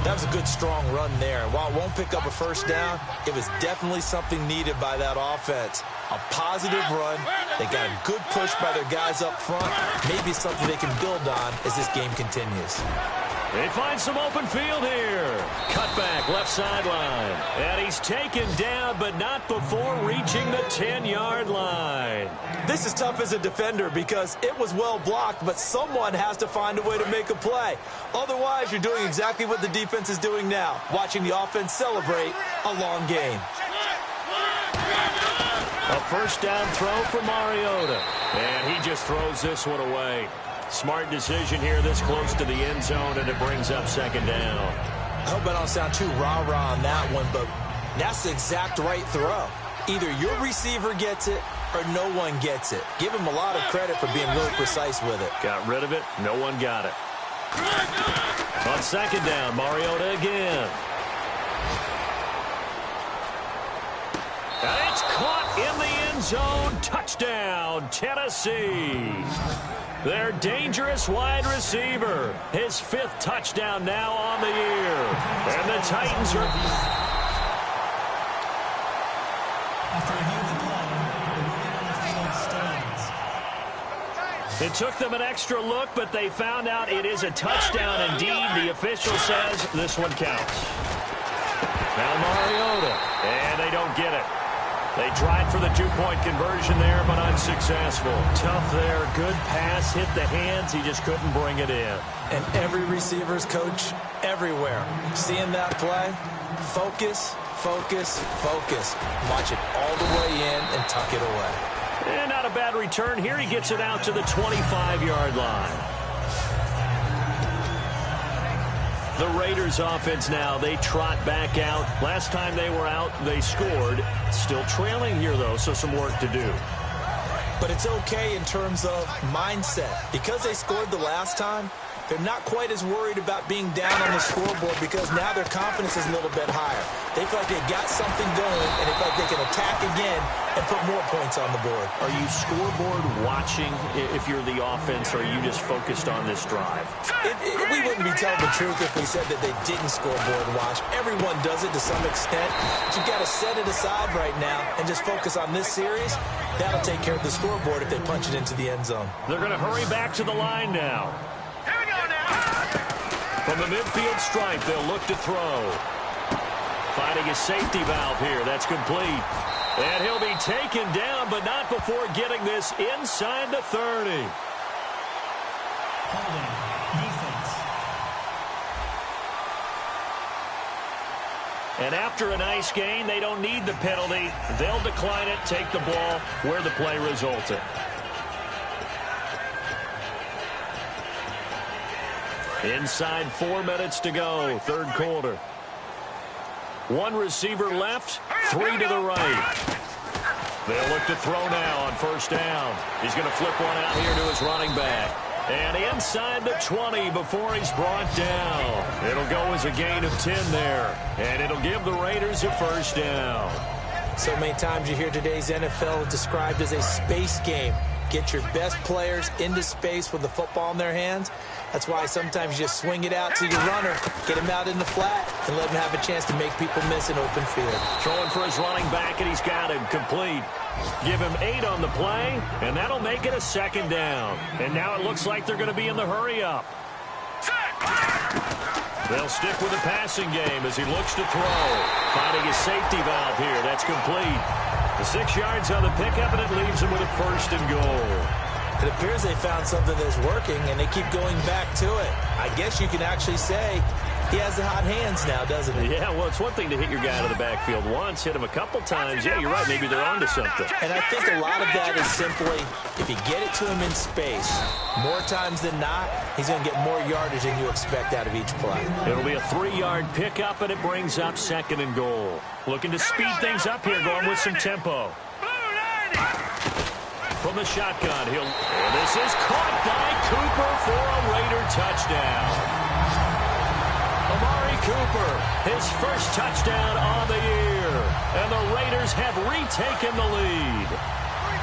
That was a good, strong run there. And while it won't pick up a first down, it was definitely something needed by that offense. A positive run. They got a good push by their guys up front. Maybe something they can build on as this game continues. They find some open field here. Cutback, left sideline. And he's taken down, but not before reaching the 10-yard line. This is tough as a defender because it was well blocked, but someone has to find a way to make a play. Otherwise, you're doing exactly what the defense is doing now, watching the offense celebrate a long game. A first down throw for Mariota. And he just throws this one away. Smart decision here this close to the end zone, and it brings up second down. I hope I don't sound too rah-rah on that one, but that's the exact right throw. Either your receiver gets it or no one gets it. Give him a lot of credit for being really precise with it. Got rid of it. No one got it. On second down, Mariota again. And it's caught in the end zone. Touchdown, Tennessee. Their dangerous wide receiver. His 5th touchdown now on the year. And the Titans are... After reviewing the play, the ruling on the field stands. It took them an extra look, but they found out it is a touchdown indeed. The official says this one counts. Now Mariota, and they don't get it. They tried for the 2-point conversion there, but unsuccessful. Tough there. Good pass. Hit the hands. He just couldn't bring it in. And every receiver's coach everywhere. Seeing that play, focus, focus, focus. Watch it all the way in and tuck it away. And not a bad return here. He gets it out to the 25-yard line. The Raiders offense now, they trot back out. Last time they were out, they scored. Still trailing here, though, so some work to do. But it's okay in terms of mindset. Because they scored the last time, they're not quite as worried about being down on the scoreboard because now their confidence is a little bit higher. They feel like they got something going, and they feel like they can attack again and put more points on the board. Are you scoreboard watching if you're the offense, or are you just focused on this drive? We wouldn't be telling the truth if we said that they didn't scoreboard watch. Everyone does it to some extent. But you've got to set it aside right now and just focus on this series. That'll take care of the scoreboard if they punch it into the end zone. They're going to hurry back to the line now. From the midfield stripe, they'll look to throw. Finding a safety valve here. That's complete. And he'll be taken down, but not before getting this inside the 30. Holding. Defense. And after a nice gain, they don't need the penalty. They'll decline it, take the ball where the play resulted. Inside 4 minutes to go, third quarter. One receiver left, 3 to the right. They'll look to throw now on first down. He's going to flip one out here to his running back. And inside the 20 before he's brought down. It'll go as a gain of 10 there. And it'll give the Raiders a first down. So many times you hear today's NFL described as a space game. Get your best players into space with the football in their hands. That's why sometimes you just swing it out to your runner, get him out in the flat, and let him have a chance to make people miss an open field. Throwing for his running back, and he's got him complete. Give him 8 on the play, and that'll make it a second down. And now it looks like they're going to be in the hurry-up. They'll stick with the passing game as he looks to throw. Finding his safety valve here. That's complete. The 6 yards on the pickup, and it leaves him with a first and goal. It appears they found something that's working, and they keep going back to it. I guess you can actually say he has the hot hands now, doesn't he? Yeah, well, it's one thing to hit your guy out of the backfield once, hit him a couple times. Yeah, you're right. Maybe they're onto something. And I think a lot of that is simply, if you get it to him in space, more times than not, he's going to get more yardage than you expect out of each play. It'll be a 3-yard pickup, and it brings up second and goal. Looking to speed things up here, going with some tempo. From the shotgun, and this is caught by Cooper for a Raider touchdown. Amari Cooper, his first touchdown on the year. And the Raiders have retaken the lead.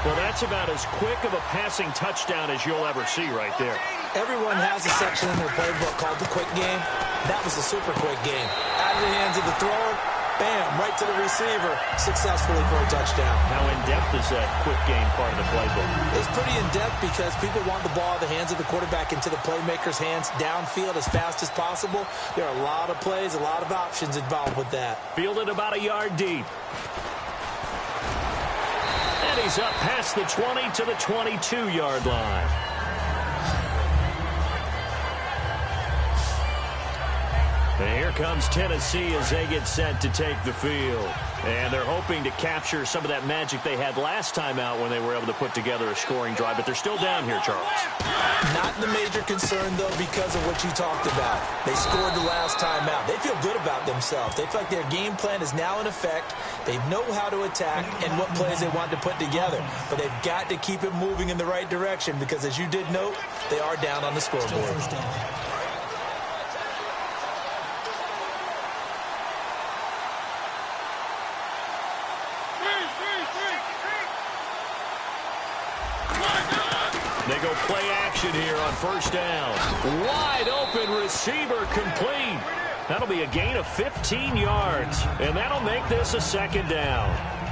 Well, that's about as quick of a passing touchdown as you'll ever see right there. Everyone has a section in their playbook called the quick game. That was a super quick game. Out of the hands of the thrower, bam, right to the receiver, successfully for a touchdown. How in-depth is that quick game part of the playbook? It's pretty in-depth because people want the ball in the hands of the quarterback into the playmaker's hands downfield as fast as possible. There are a lot of plays, a lot of options involved with that. Fielded about a yard deep. And he's up past the 20 to the 22-yard line. And here comes Tennessee as they get set to take the field. And they're hoping to capture some of that magic they had last time out when they were able to put together a scoring drive. But they're still down here, Charles. Not the major concern, though, because of what you talked about. They scored the last time out. They feel good about themselves. They feel like their game plan is now in effect. They know how to attack and what plays they want to put together. But they've got to keep it moving in the right direction because, as you did note, they are down on the scoreboard. They go play action here on first down. Wide open receiver complete. That'll be a gain of 15 yards, and that'll make this a second down.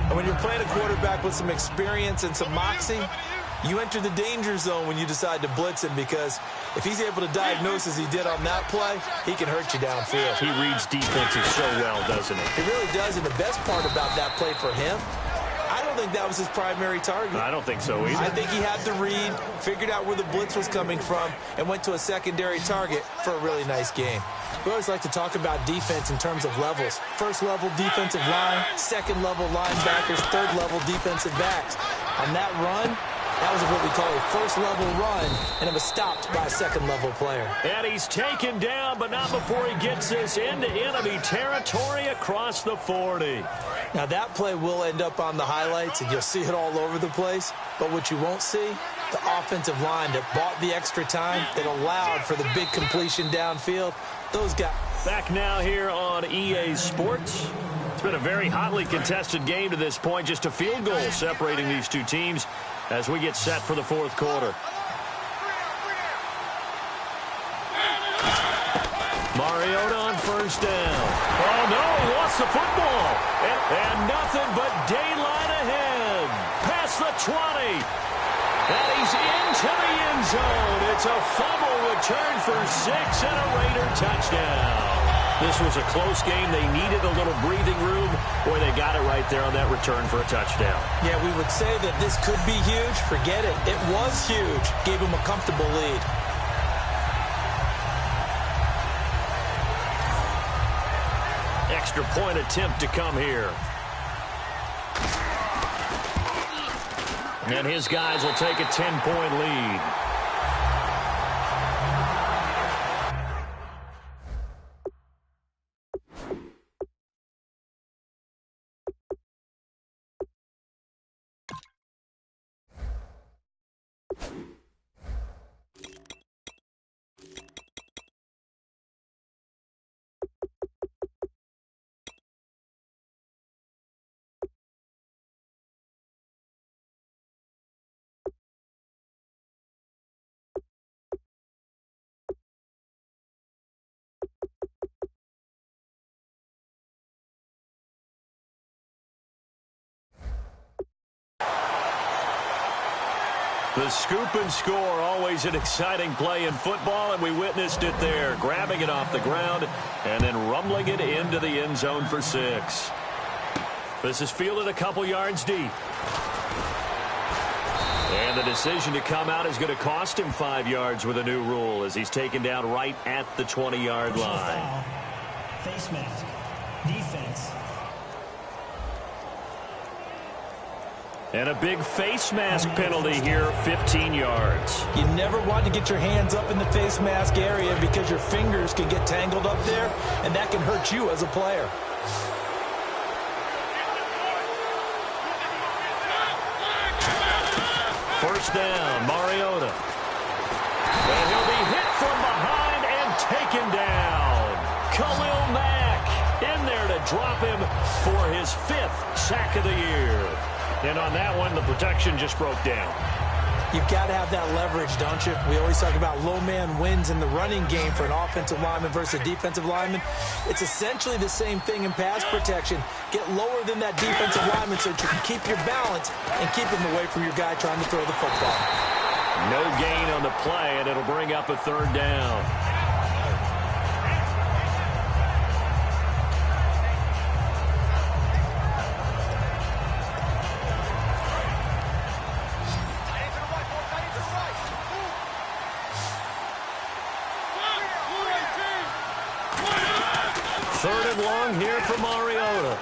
And when you're playing a quarterback with some experience and some moxie, you enter the danger zone when you decide to blitz him because if he's able to diagnose as he did on that play, he can hurt you downfield. He reads defenses so well, doesn't he? He really does, and the best part about that play for him, I don't think that was his primary target. I don't think so either. I think he had the read, figured out where the blitz was coming from, and went to a secondary target for a really nice game. We always like to talk about defense in terms of levels. First level defensive line, second level linebackers, third level defensive backs. On that run, that was what we call a first level run, and it was stopped by a second level player. And he's taken down, but not before he gets this into enemy territory across the 40. Now that play will end up on the highlights, and you'll see it all over the place. But what you won't see, the offensive line that bought the extra time, that allowed for the big completion downfield, those guys. Back now here on EA Sports. It's been a very hotly contested game to this point. Just a field goal separating these two teams as we get set for the fourth quarter. Mariota on first down. Oh, no, he lost the football. And nothing but daylight ahead. Past the 20. And he's into the end zone. It's a fumble return for 6 and a Raider touchdown. This was a close game. They needed a little breathing room. Boy, they got it right there on that return for a touchdown. Yeah, we would say that this could be huge. Forget it. It was huge. Gave him a comfortable lead. Extra point attempt to come here. And his guys will take a 10-point lead. The scoop and score, always an exciting play in football, and we witnessed it there, grabbing it off the ground and then rumbling it into the end zone for 6. This is fielded a couple yards deep. And the decision to come out is going to cost him 5 yards with a new rule as he's taken down right at the 20-yard line. Face mask. Defense. And a big face mask penalty here, 15 yards. You never want to get your hands up in the face mask area because your fingers can get tangled up there, and that can hurt you as a player. First down, Mariota. And he'll be hit from behind and taken down. Khalil Mack in there to drop him for his 5th sack of the year. And on that one, the protection just broke down. You've got to have that leverage, don't you? We always talk about low man wins in the running game for an offensive lineman versus a defensive lineman. It's essentially the same thing in pass protection. Get lower than that defensive lineman so that you can keep your balance and keep him away from your guy trying to throw the football. No gain on the play, and it'll bring up a 3rd down. Third and long here for Mariota.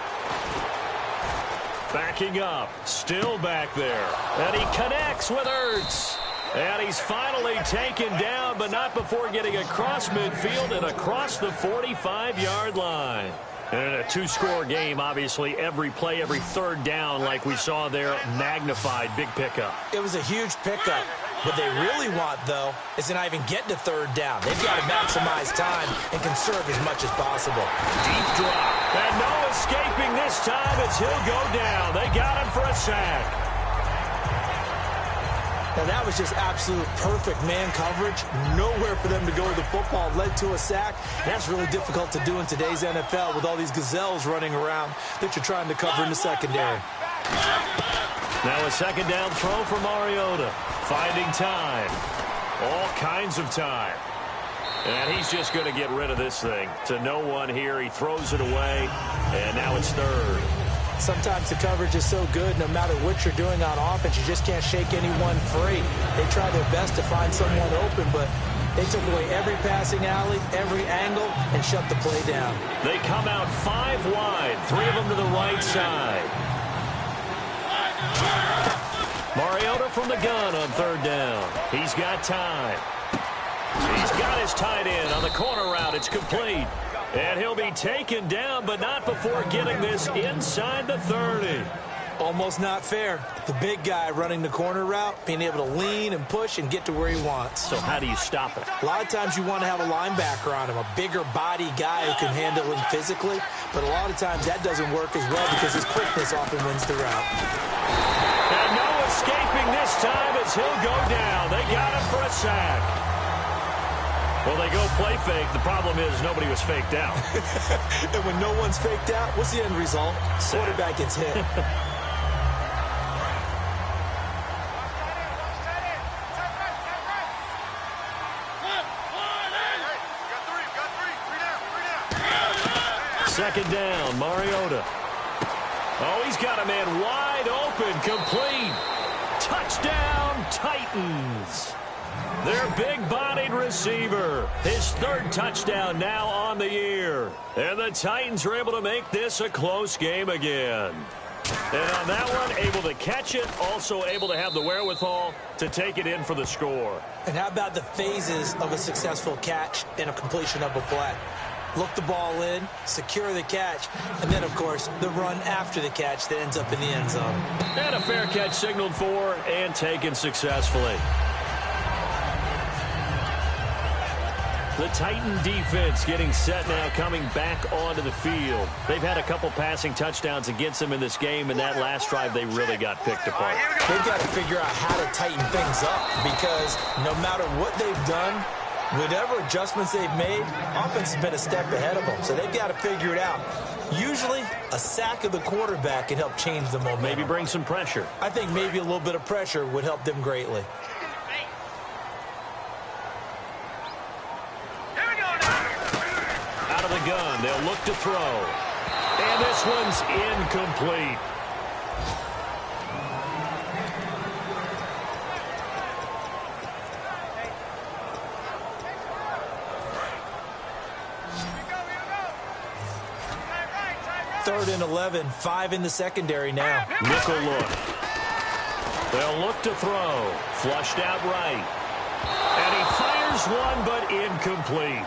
Backing up, still back there. And he connects with Ertz. And he's finally taken down, but not before getting across midfield and across the 45-yard line. And in a two-score game, obviously, every play, every third down, like we saw there, magnified. Big pickup. It was a huge pickup. What they really want, though, is to not even get to third down. They've got to maximize time and conserve as much as possible. Deep drop. And no escaping this time as he'll go down. They got him for a sack. Now, that was just absolute perfect man coverage. Nowhere for them to go with the football. Led to a sack. That's really difficult to do in today's NFL with all these gazelles running around that you're trying to cover in the secondary. Now a second down throw for Mariota. Finding time. All kinds of time. And he's just going to get rid of this thing. To no one here. He throws it away. And now it's third. Sometimes the coverage is so good, no matter what you're doing on offense, you just can't shake anyone free. They try their best to find someone open, but they took away every passing alley, every angle, and shut the play down. They come out 5 wide, 3 of them to the right side. Mariota from the gun on third down. He's got time. He's got his tight end on the corner route. It's complete. And he'll be taken down, but not before getting this inside the 30. Almost not fair. The big guy running the corner route, being able to lean and push and get to where he wants. So how do you stop it? A lot of times you want to have a linebacker on him, a bigger body guy who can handle him physically. But a lot of times that doesn't work as well because his quickness often wins the route. And no escaping this time as he'll go down. They got him for a sack. Well, they go play fake. The problem is nobody was faked out. And when no one's faked out, what's the end result? Quarterback gets hit. Second down, Mariota. Oh, he's got a man wide open, complete. Touchdown, Titans. Their big-bodied receiver. His third touchdown now on the year. And the Titans are able to make this a close game again. And on that one, able to catch it, also able to have the wherewithal to take it in for the score. And how about the phases of a successful catch and a completion of a play? Look the ball in, secure the catch, and then, of course, the run after the catch that ends up in the end zone. And a fair catch signaled for and taken successfully. The Titan defense getting set now, coming back onto the field. They've had a couple passing touchdowns against them in this game, and that last drive they really got picked apart. They've got to figure out how to tighten things up because no matter what they've done, whatever adjustments they've made, offense has been a step ahead of them, so they've got to figure it out. Usually, a sack of the quarterback can help change the momentum. Maybe bring some pressure. I think maybe a little bit of pressure would help them greatly. Out of the gun, they'll look to throw. And this one's incomplete. Third and 11, 5 in the secondary now. Nickel look. They'll look to throw. Flushed out right. And he fires one, but incomplete.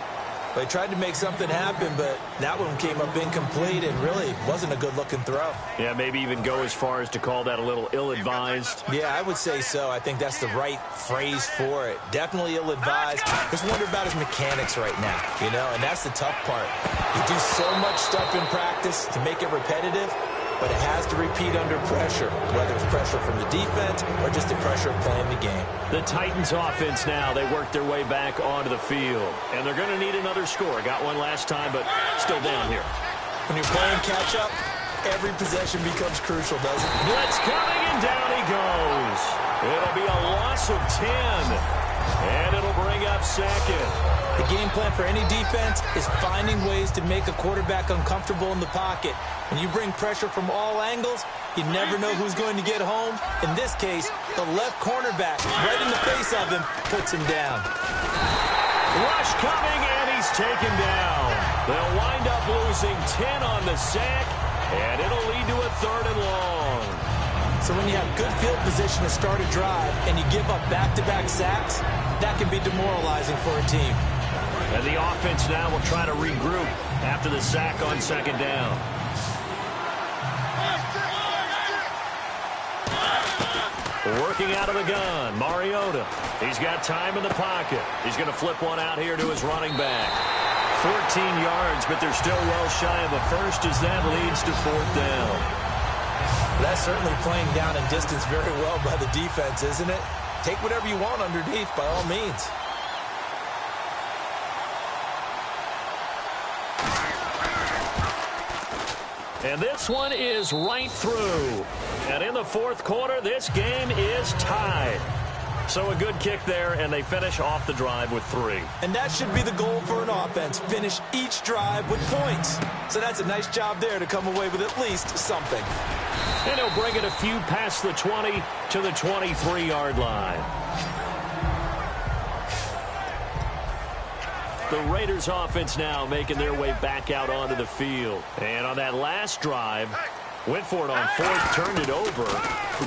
They tried to make something happen, but that one came up incomplete and really wasn't a good-looking throw. Yeah, maybe even go as far as to call that a little ill-advised. Yeah, I would say so. I think that's the right phrase for it. Definitely ill-advised. Just wonder about his mechanics right now, you know, and that's the tough part. You do so much stuff in practice to make it repetitive, but it has to repeat under pressure, whether it's pressure from the defense or just the pressure of playing the game. The Titans offense now, they work their way back onto the field. And they're going to need another score. Got one last time, but still down here. When you're playing catch-up, every possession becomes crucial, doesn't it? Blitz coming, and down he goes. It'll be a loss of 10. And it'll bring up second. The game plan for any defense is finding ways to make a quarterback uncomfortable in the pocket. When you bring pressure from all angles, you never know who's going to get home. In this case, the left cornerback, right in the face of him, puts him down. Rush coming, and he's taken down. They'll wind up losing 10 on the sack, And it'll lead to a 3rd and long. So when you have good field position to start a drive and you give up back-to-back sacks, that can be demoralizing for a team. And the offense now will try to regroup after the sack on 2nd down. Working out of the gun, Mariota. He's got time in the pocket. He's going to flip one out here to his running back. 14 yards, but they're still well shy of a first as that leads to 4th down. That's certainly playing down in distance very well by the defense, isn't it? Take whatever you want underneath by all means. And this one is right through. And in the 4th quarter, this game is tied. So a good kick there, and they finish off the drive with 3. And that should be the goal for an offense. Finish each drive with points. So that's a nice job there to come away with at least something. And he'll bring it a few past the 20 to the 23-yard line. The Raiders offense now making their way back out onto the field. And on that last drive, went for it on 4th, turned it over.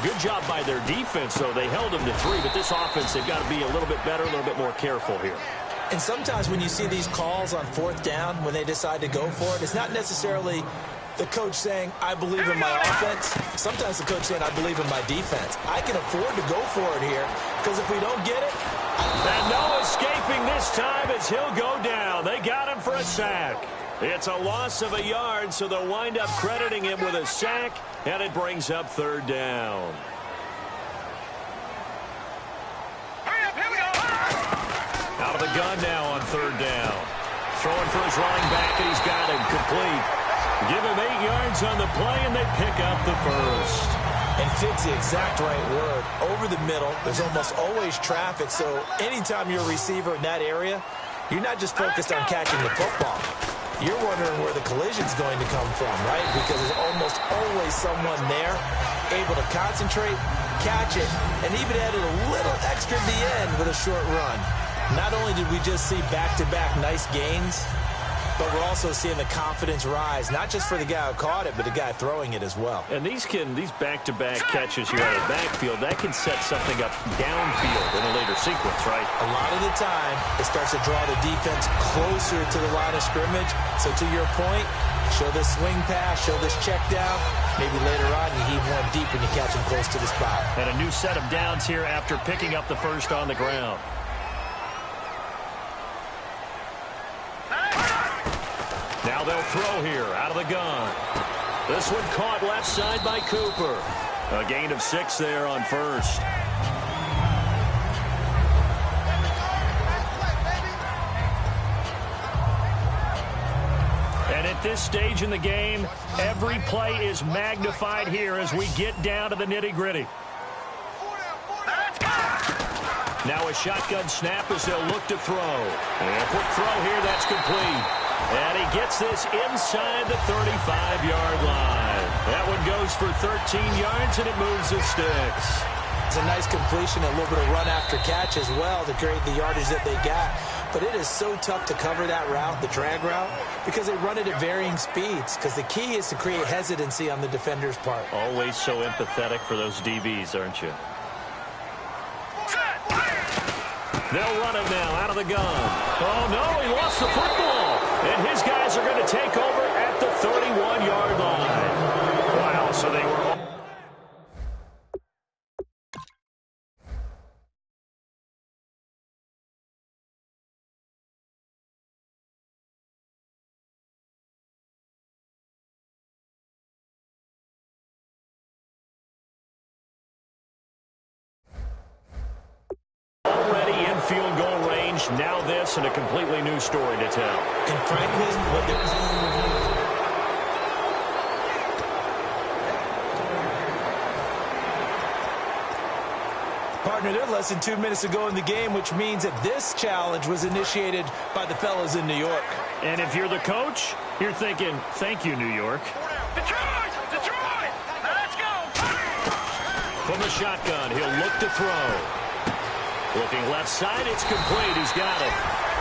Good job by their defense, though. They held them to 3, but this offense, they've got to be a little bit better, a little bit more careful here. And sometimes when you see these calls on 4th down, when they decide to go for it, it's not necessarily the coach saying, I believe in my offense. Sometimes the coach saying, I believe in my defense. I can afford to go for it here, because if we don't get it, and no escaping this time as he'll go down. They got him for a sack. It's a loss of a yard, so they'll wind up crediting him with a sack, and it brings up 3rd down. Out of the gun now on 3rd down. Throwing for his running back, and he's got him complete. Give him 8 yards on the play, and they pick up the first. And fix the exact right word. Over the middle, there's almost always traffic, so anytime you're a receiver in that area, you're not just focused on catching the football. You're wondering where the collision's going to come from, right? Because there's almost always someone there able to concentrate, catch it, and even added a little extra at the end with a short run. Not only did we just see back-to-back nice gains, but we're also seeing the confidence rise, not just for the guy who caught it, but the guy throwing it as well. And these back-to-back catches here out of the backfield, that can set something up downfield in a later sequence, right? A lot of the time, it starts to draw the defense closer to the line of scrimmage. So to your point, show this swing pass, show this check down. Maybe later on, you heave one deep when you catch him close to the spot. And a new set of downs here after picking up the first on the ground. Now they'll throw here out of the gun. This one caught left side by Cooper. A gain of 6 there on 1st. And at this stage in the game, every play is magnified here as we get down to the nitty-gritty. Now a shotgun snap as they'll look to throw. And a quick throw here, that's complete. And he gets this inside the 35-yard line. That one goes for 13 yards, and it moves the sticks. It's a nice completion, a little bit of run after catch as well to create the yardage that they got. But it is so tough to cover that route, the drag route, because they run it at varying speeds. Because the key is to create hesitancy on the defender's part. Always so empathetic for those DBs, aren't you? They'll run it now out of the gun. Oh, no, he lost the football. And his guys are going to take over at the 31-yard line. Wow, so they were... field goal range. Now this and a completely new story to tell. And frankly, what there was... Partner, they're less than 2 minutes ago in the game, which means that this challenge was initiated by the fellas in New York. And if you're the coach, you're thinking, thank you, New York. Detroit! Detroit! Let's go! From the shotgun, he'll look to throw. Looking left side, it's complete. He's got it.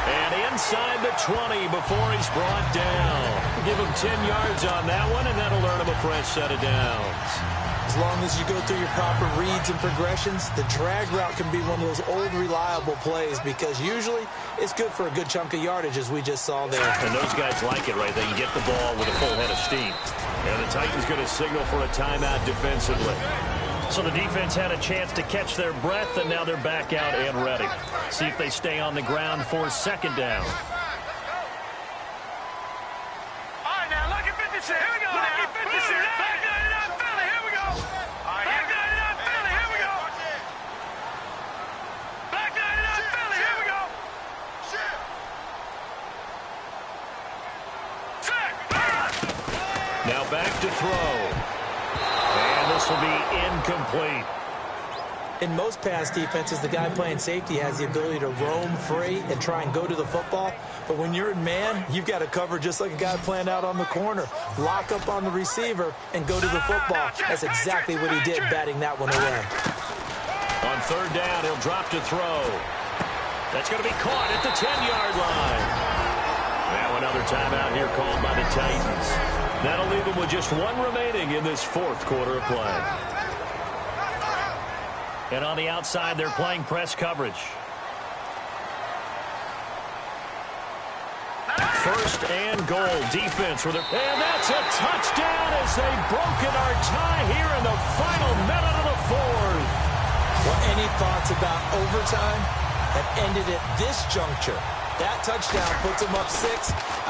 And inside the 20 before he's brought down. Give him 10 yards on that one, and that'll earn him a fresh set of downs. As long as you go through your proper reads and progressions, the drag route can be one of those old reliable plays because usually it's good for a good chunk of yardage, as we just saw there. And those guys like it, right? They can get the ball with a full head of steam. And the Titans going to signal for a timeout defensively. So the defense had a chance to catch their breath, and now they're back out and ready. See if they stay on the ground for second down. All right, now, look at 56. Here we go now. Look at 56. Back 99 Philly. Here we go. All right, back 99 Philly. Here we go. Back 99 Philly. Here we go. Now back to throw. And this will be incomplete. In most pass defenses, the guy playing safety has the ability to roam free and try and go to the football. But when you're in man, you've got to cover just like a guy playing out on the corner. Lock up on the receiver and go to the football. That's exactly what he did, batting that one away. On third down, he'll drop to throw. That's going to be caught at the 10-yard line. Now another timeout here called by the Titans. That'll leave them with just one remaining in this fourth quarter of play. And on the outside, they're playing press coverage. First and goal, defense with it. And that's a touchdown as they've broken our tie here in the final minute of the fourth. Well, any thoughts about overtime have ended at this juncture. That touchdown puts them up 6.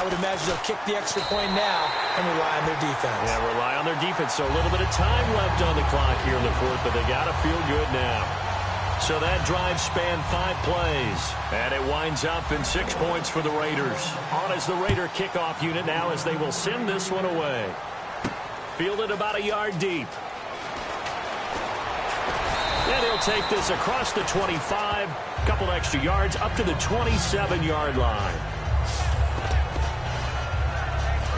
I would imagine they'll kick the extra point now and rely on their defense. Yeah, rely on their defense. So a little bit of time left on the clock here in the fourth, but they got to feel good now. So that drive spanned 5 plays, and it winds up in 6 points for the Raiders. On as the Raider kickoff unit now as they will send this one away. Fielded about a yard deep. And he'll take this across the 25, a couple extra yards up to the 27-yard line.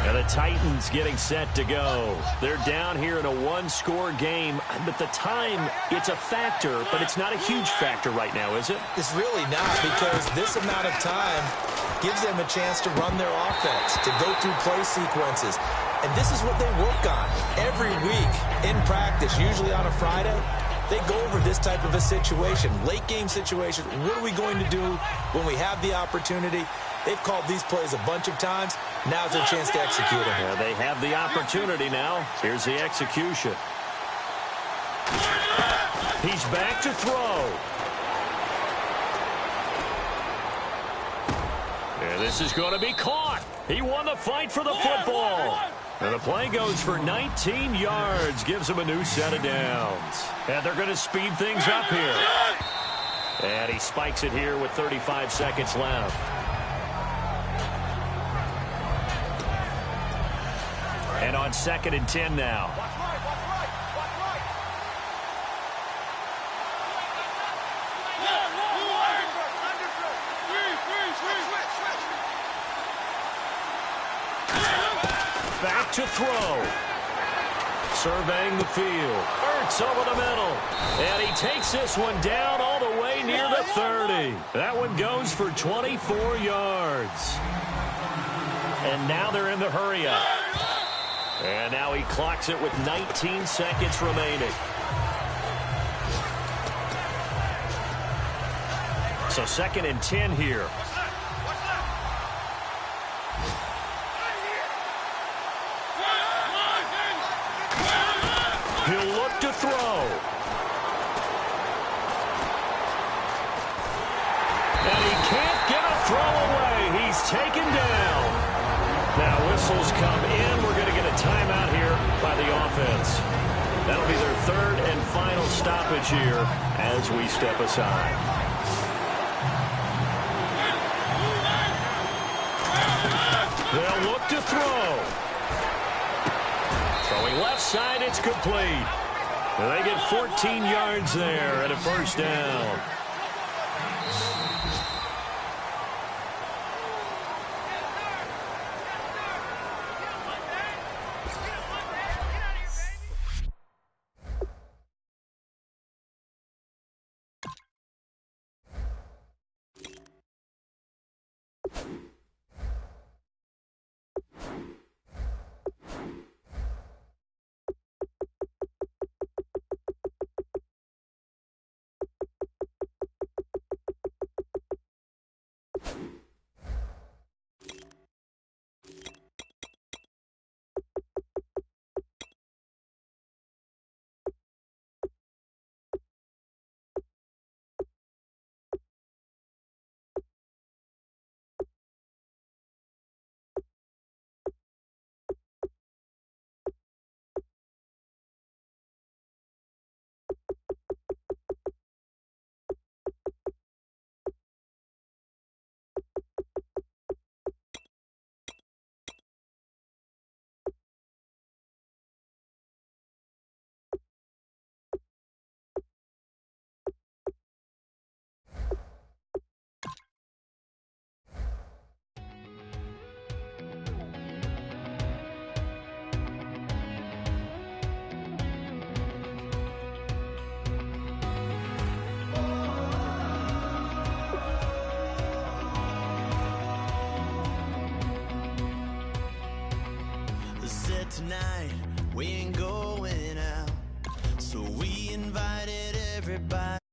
And the Titans getting set to go. They're down here in a one-score game, but the time, it's a factor, but it's not a huge factor right now, is it? It's really not, because this amount of time gives them a chance to run their offense, to go through play sequences. And this is what they work on every week in practice, usually on a Friday. They go over this type of a situation, late game situation. What are we going to do when we have the opportunity? They've called these plays a bunch of times. Now's their chance to execute them. Yeah, they have the opportunity now. Here's the execution. He's back to throw. And this is going to be caught. He won the fight for the football. And the play goes for 19 yards, gives him a new set of downs. And they're going to speed things up here. And he spikes it here with 35 seconds left. And on 2nd and 10 now. Back to throw. Surveying the field. Ertz over the middle. And he takes this one down all the way near the 30. That one goes for 24 yards. And now they're in the hurry up. And now he clocks it with 19 seconds remaining. So 2nd and 10 here. He'll look to throw. And he can't get a throw away. He's taken down. Now whistles come in. We're going to get a timeout here by the offense. That'll be their 3rd and final stoppage here as we step aside. They'll look to throw. Throwing left side, it's complete. And they get 14 yards there and a first down. Tonight we ain't going out, so we invited everybody.